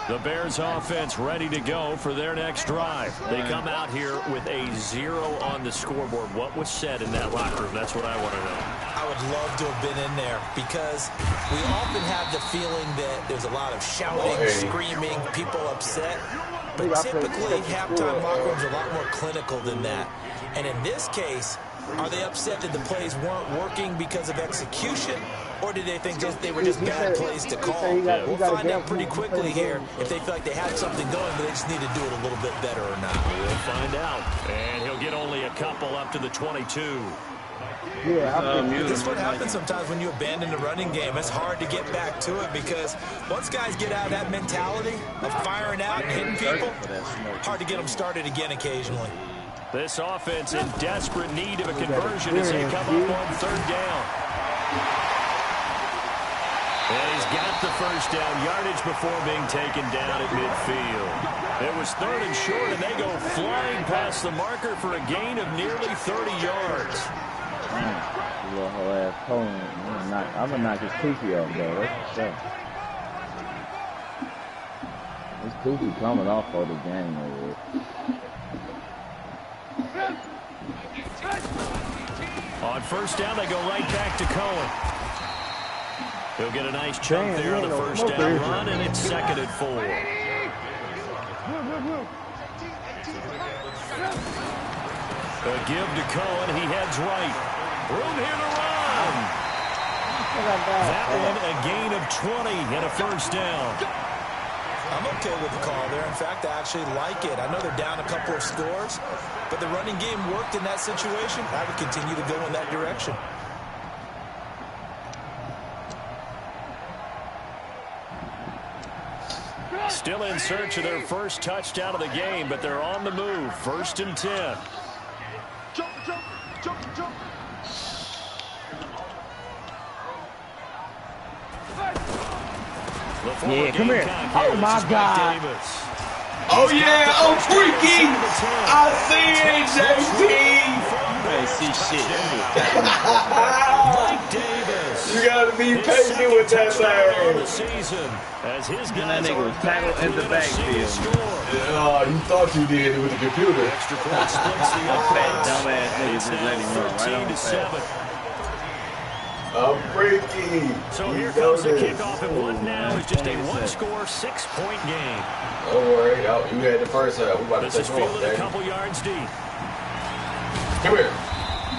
The Bears offense ready to go for their next drive. They come out here with a 0 on the scoreboard. What was said in that locker room? That's what I want to know. I would love to have been in there because we often have the feeling that there's a lot of shouting, screaming, people upset. But typically, halftime locker rooms are a lot more clinical than that. And in this case, are they upset that the plays weren't working because of execution? Or did they think they were just bad plays to call? We'll find out pretty quickly here if they feel like they had something going, but they just need to do it a little bit better or not. We'll find out. And he'll get only a couple up to the 22. This is what happens sometimes when you abandon the running game. It's hard to get back to it because once guys get out of that mentality of firing out and hitting people, hard to get them started again occasionally. This offense in desperate need of a conversion as they come up on 3rd down. And he's got the first down yardage before being taken down at midfield. It was 3rd and short, and they go flying past the marker for a gain of nearly 30 yards. Little whole ass pony. I'm gonna knock his poopy off, though. That's for sure. His poopy coming off for the game over here. On 1st down, they go right back to Cohen. He'll get a nice chunk there on the 1st down run, and it's 2nd and 4. A give to Cohen. He heads right. Room here to run. That one a gain of 20 and a 1st down. I'm okay with the call there. In fact, I actually like it. I know they're down a couple of scores, but the running game worked in that situation. I would continue to go in that direction. Still in search of their first touchdown of the game, but they're on the move. 1st and 10. Jump, jump, jump, jump. Yeah, come here. Oh, my God. Oh, yeah. Oh, freaky. I see it, JT. You ain't see shit. Mike Davis. You got to be patient with that thing. As his And that nigga was tackled in the backfield. Yeah, you thought you did it with the computer. Extra point splits the Fat dumbass niggas just let him run right on 13-7. I'm freaky. So here comes the kickoff, and what now is just a one-score, 6-point game. Don't worry, you had the first half. We about to This is take off, fielded a baby. couple yards deep. Come here.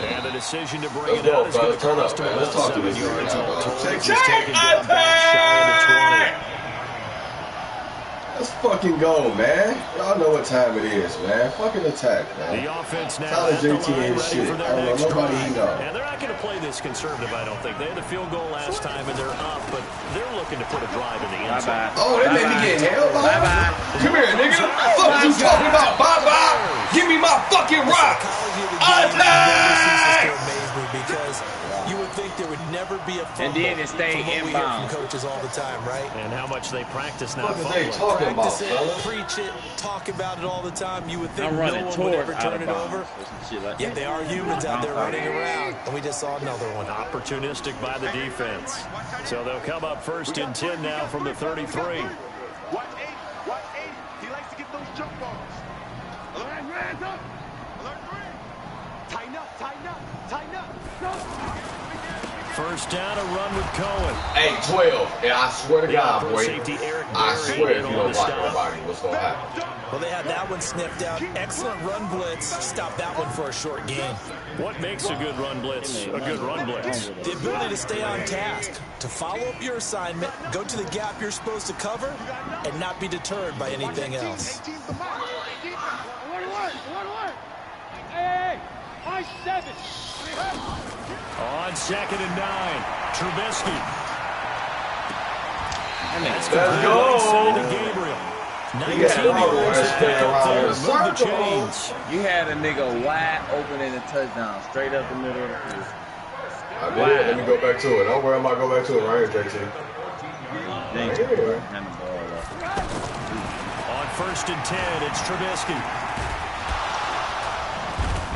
And the decision to bring Let's it go, out is going to Turn up, cost him man. Let's about talk to 7 this yards nigga on now. total. Check He's taken down back shy of the 20. Let's fucking go, man. Y'all know what time it is, man. Fucking attack, man. The offense now Tyler at the JT line ain't ready shit. for I their don't know next nobody he drive. know. And they're not going to play this conservative, I don't think. They had the field goal last time, and they're up, but they're looking to put a drive in the end zone. Bye-bye. Oh, they made me get held by? Bye-bye. Come here, nigga. What you talking about? Bye-bye. Give me my fucking rock. Attack! Because you would think there would never be a fumble. And then it stayed from what we hear inbounds. from coaches all the time, right? And how much they practice now. What are they talking about, Practice it, fellas? preach it, talk about it all the time. You would think I'm no running one would toward ever out turn of it bounds over. or some shit like Yet that. they are humans out there running around, and we just saw another one. Opportunistic by the defense. So they'll come up 1st and 10 now from the 33. Watch 8. Watch 8. He likes to get those jump balls. Hands up. Alert 3. Tighten up, tighten up, tighten up. First down, a run with Cohen. Hey, 12. And I swear to God, boy. Safety Eric I swear if you don't block stop. nobody, what's going to happen? Well, they had that one sniffed out. Excellent run blitz. Stop that one for a short gain. What makes a good run blitz a good run blitz? The ability to stay on task, to follow up your assignment, go to the gap you're supposed to cover, and not be deterred by anything else. Hey, high 7. On 2nd and 9, Trubisky. Let's go. Inside to Gabriel. 19 Yeah, yards to pick up there. around the Move the circle. chains. You had a nigga wide open in the touchdown, straight up the middle of the field. I did. Let me go back to it. Don't worry, I'm going to go back to it right here, JT. Thanks, Right here. hand the ball up. On 1st and 10, it's Trubisky.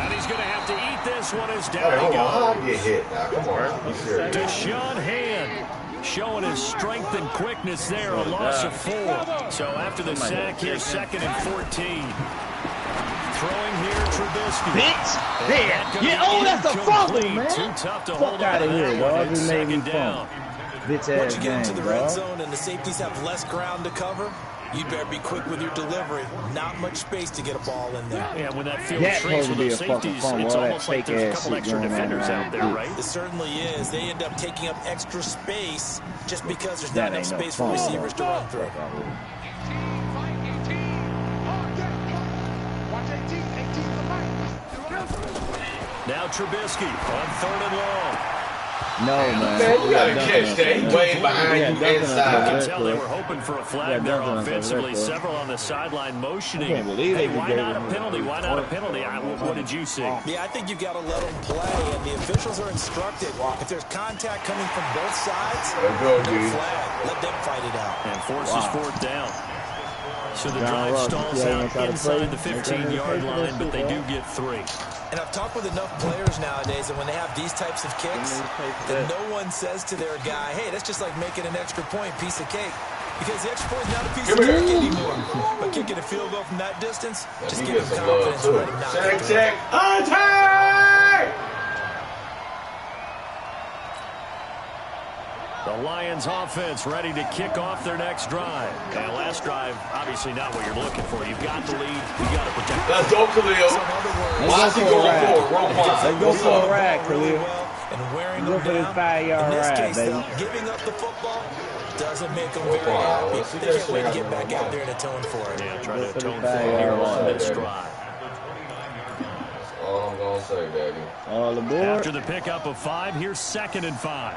And he's going to have to eat this one as down Hey, he hold on. How I goes. get hit now? Come on. Be serious. Deshaun Hand showing his strength and quickness there, a loss of 4. So after the sack, here's 2nd and 14. Throwing here, Trubisky. Bitch! And There! that gonna Yeah, be oh, that's a fumble, incomplete. man! Too tough to Fuck hold on out to of here, that dog. one. You It's made me 2nd down. Bitch Once ass you get into game, the red dog. zone and the safeties have less ground to cover, you better be quick with your delivery. Not much space to get a ball in there. Yeah, when that field That shrinks with supposed those to be a fucking safeties, fumble, it's all that almost like fake there's a ass couple shit extra going on defenders around. out there, right? It certainly is. They end up taking up extra space just because there's That not enough ain't no space for fumble. receivers to run through. Watch 18, 18 the mic. Now Trubisky on 3rd and long. No, man. Man, you gotta catch that. He way behind you You can inside. tell they were hoping for a flag there offensively. Several on the sideline motioning. I can't believe Hey, they why gave not a him penalty? Why not a penalty? What did you see? Yeah, I think you got to let them play, and the officials are instructed. If there's contact coming from both sides, Let's go, no dude. flag. Let them fight it out. And forces 4th down. So the John drive Ross, stalls yeah, out try to inside play. the 15-yard line, but they do get 3. And I've talked with enough players nowadays that when they have these types of kicks, that no one says to their guy, hey, that's just like making an extra point, piece of cake. Because the extra point is not a piece of cake anymore. But kicking a field goal from that distance, just You give get him some love, confidence too. and let him knock Check, it check. Attack! The Lions offense ready to kick off their next drive. And last drive, obviously not what you're looking for. You've got the lead. You've got to protect it. Let's go, Khalil. Why is he going forward? Roll Let's go for a ride, really Khalil. well and wearing Go them for this down. 5-yard In this ride, case, baby. though, giving up the football doesn't make them very Wow, happy. let's see They that can't wait to shit get back happen. out there and atone for it. Yeah, trying to Go for the atone for it 5-yard here on ride, this baby. drive. That's all I'm going to say, Daddy. All aboard. After the pickup of 5, here's 2nd and 5.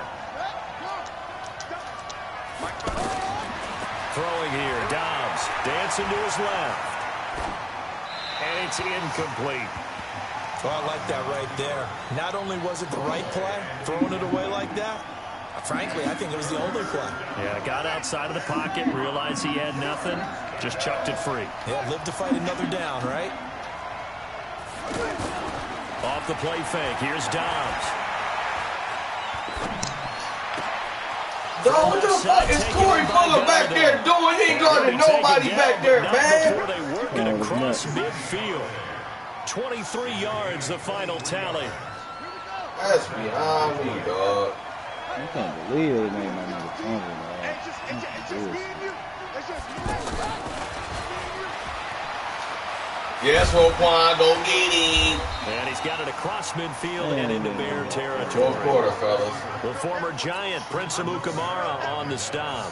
Throwing here, Dobbs dancing to his left. And it's incomplete. Well, I like that right there. Not only was it the right play, throwing it away like that, frankly, I think it was the only play. Yeah, got outside of the pocket, realized he had nothing, just chucked it free. Yeah, live to fight another down, right? Off the play fake, here's Dobbs. Dog, what the fuck is Corey Fuller back there doing? He ain't guarding nobody back there, man. Before they work it across midfield. 23 yards, the final tally. That's behind me, dog. I can't believe they made my nigga fumble, man. It's just me and you. It's just me and you. Yes, Roquan, go get him. And he's got it across midfield and into Bear Fourth territory. quarter, fellas. The former Giant, Prince Amukamara, on the stop.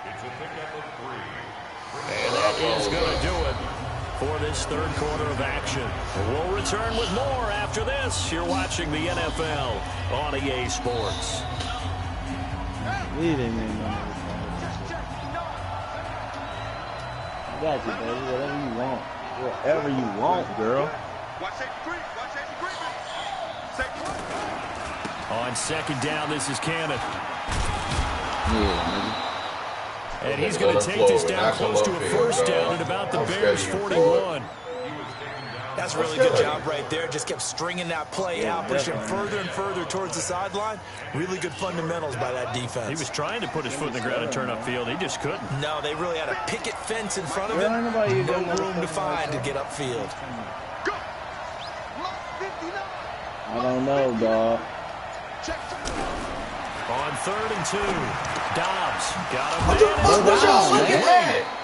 It's a pickup of 3. And that is going to do it for this third quarter of action. We'll return with more after this. You're watching the NFL on EA Sports. Believe they made my nigga fumble. I got you, baby. Whatever you want. Whatever you want, girl. Watch safety 3. Watch safety 3. Safety 3. On 2nd down, this is Cannon. Yeah, And he's going to take this down close to a first down at about the Bears' 41. That's a really good job right there. Just kept stringing that play out, pushing further and further towards the sideline. Really good fundamentals by that defense. He was trying to put his foot in the ground and turn upfield. He just couldn't. No, they really had a picket fence in front of him. No room to find to get upfield. I don't know, dog. On 3rd and 2, Dobbs got him. What y'all looking at?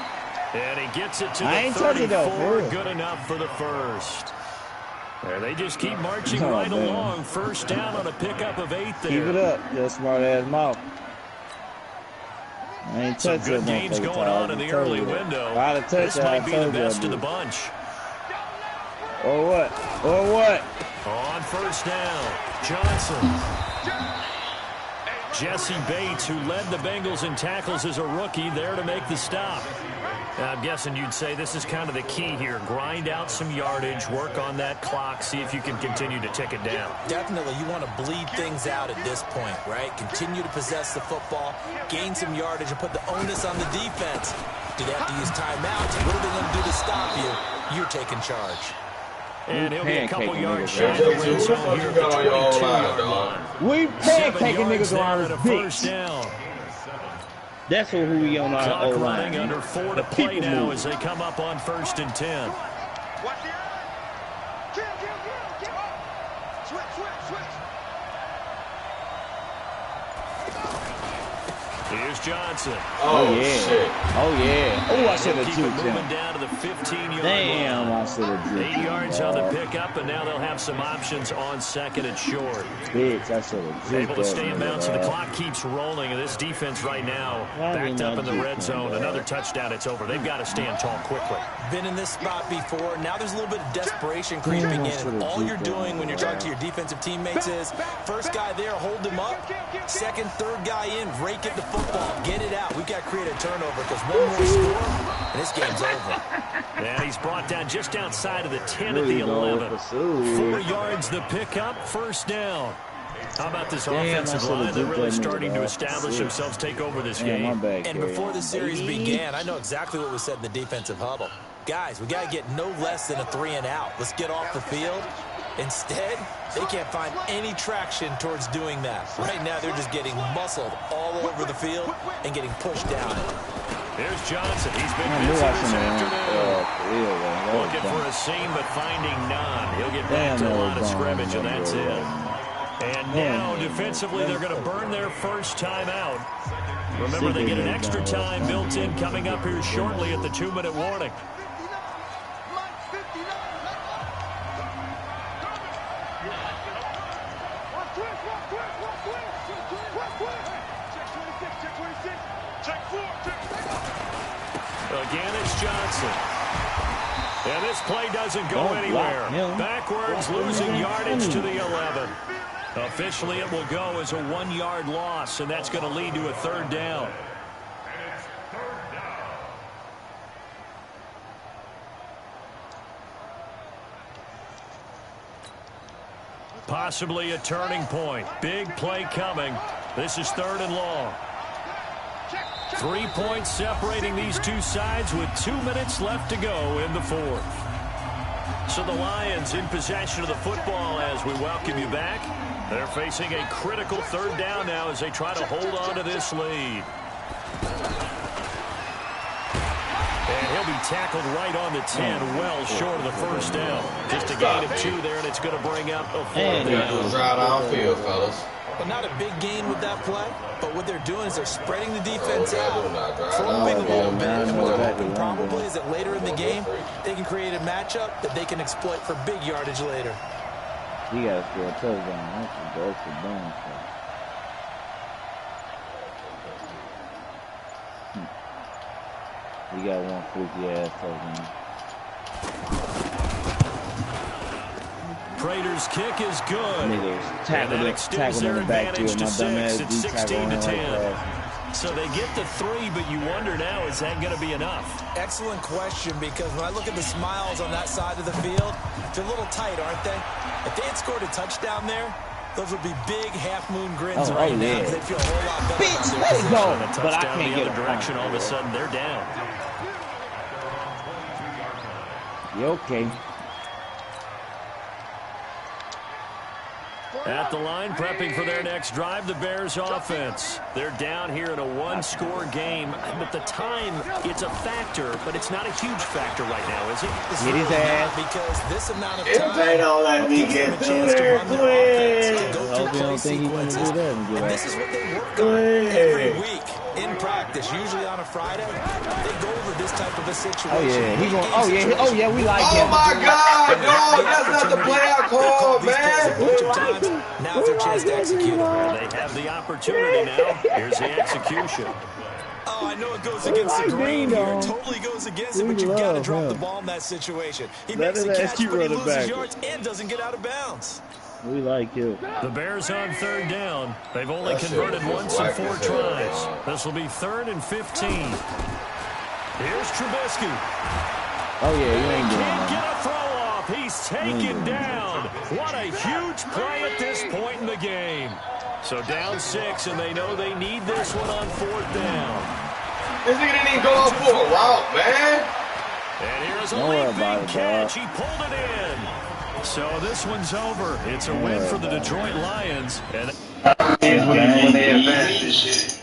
And he gets it to the 34. Good enough for the first. There, they just keep marching right along. First down on a pickup of 8 there. Keep it up, that smart ass mouth. I ain't Some good games going on in the early window. This might be the best of the bunch. Or what? Or what? On first down, Johnson. Jesse Bates, who led the Bengals in tackles as a rookie, there to make the stop. Now, I'm guessing you'd say this is kind of the key here. Grind out some yardage, work on that clock, see if you can continue to tick it down. Definitely, you want to bleed things out at this point, right? Continue to possess the football, gain some yardage, and put the onus on the defense. Do they have to use timeouts? What are they going to do to stop you? You're taking charge. And he'll get a couple yards shy of the red zone here at the 22-yard line. We pancaking niggas around this first down. That's who we on our clock O-line. running under 4 to play now as they come up on 1st and 10. Here's Johnson. Oh, yeah. Shit. Oh, yeah. Oh, I should have keep it moving down to the 15-yard Damn, line. I should have 8 yards on the pickup, and now they'll have some options on 2nd and short. Bitch, I should have able to stay in bounds, so the clock keeps rolling, and this defense right now backed up in the red zone. Another touchdown, it's over. They've got to stand tall quickly. Been in this spot before. Now there's a little bit of desperation creeping in. And all you're doing when you're talking to your defensive teammates is, first guy there, hold him up. Second, third guy in, rake at the football. Get it out. We've got to create a turnover because one more score, and this game's over. And he's brought down just outside of the 10 at the 11. 4 yards the pickup, first down. How about this offensive line? They're really starting to establish themselves, take over this game. And before the series began, I know exactly what was said in the defensive huddle. Guys, we got to get no less than a 3-and-out. Let's get off the field. Instead, they can't find any traction towards doing that. Right now, they're just getting muscled all over the field and getting pushed down. Here's Johnson. He's been busy this afternoon. Looking for a seam, but finding none. He'll get back to the line of scrimmage, and that's it. And now, defensively, they're going to burn their first time out. Remember, they get an extra time built in coming up here shortly at the 2-minute warning. Again, it's Johnson. And this play doesn't go anywhere. Backwards, losing yardage to the 11. Officially, it will go as a 1-yard loss, and that's going to lead to a 3rd down. Possibly a turning point. Big play coming. This is 3rd and long. 3 points separating these two sides with 2 minutes left to go in the 4th. So the Lions in possession of the football as we welcome you back. They're facing a critical 3rd down now as they try to hold on to this lead. And he'll be tackled right on the 10, well short of the first down. Just a gain of 2 there, and it's going to bring up a 4th down. Right downfield, fellas. Well, not a big gain with that play, but what they're doing is they're spreading the defense out, probing a little bit, and what they're hoping probably is that later in the game, they can create a matchup that they can exploit for big yardage later. You got to score a touchdown. That's the damn thing. You got one freaky ass touchdown. Prater's kick is good. And that extends their advantage to 6. It's 16 to 10. So they get the 3, but you wonder now, is that going to be enough? Excellent question, because when I look at the smiles on that side of the field, they're a little tight, aren't they? If they had scored a touchdown there, those would be big half-moon grins right now. They'd feel a whole lot better. Bitch, let it go. But I can't get the other direction. All of a sudden, they're down. You okay? At the line, prepping for their next drive, the Bears offense. They're down here in a one-score game, but the time, it's a factor, but it's not a huge factor right now, is it? Get his ass. Because this amount of If time they don't let me get through there, quick. go I hope through you play don't think he's going to do sequences. that and get And out. this is what they work on every week in practice, usually on a Friday. They go over this type of a situation. Oh, yeah. He going, oh, yeah, we like Oh him. my God, dog. That's not the play I called, man. Now's their chance to execute it. They have the opportunity now. Here's the execution. Oh, I know it goes against the grain here. dong. It totally goes against it, We but you've got to love drop him. the ball in that situation. He Let makes him a ask catch, you but he running loses back. yards and doesn't get out of bounds. We like him. The Bears on third down. They've only That shit converted was once in whack 4 as hell, tries. dog. This will be 3rd and 15. Here's Trubisky. Oh, yeah, you ain't doing Can't that. get a throw off. He's taken down. What a huge play at this point in the game. So down 6, and they know they need this one on 4th down. This nigga didn't even go up for a route, man. And here's a Don't worry leaping about it, catch. dog. He pulled it in. So this one's over. It's a win for the Detroit Lions. And When they advance this shit.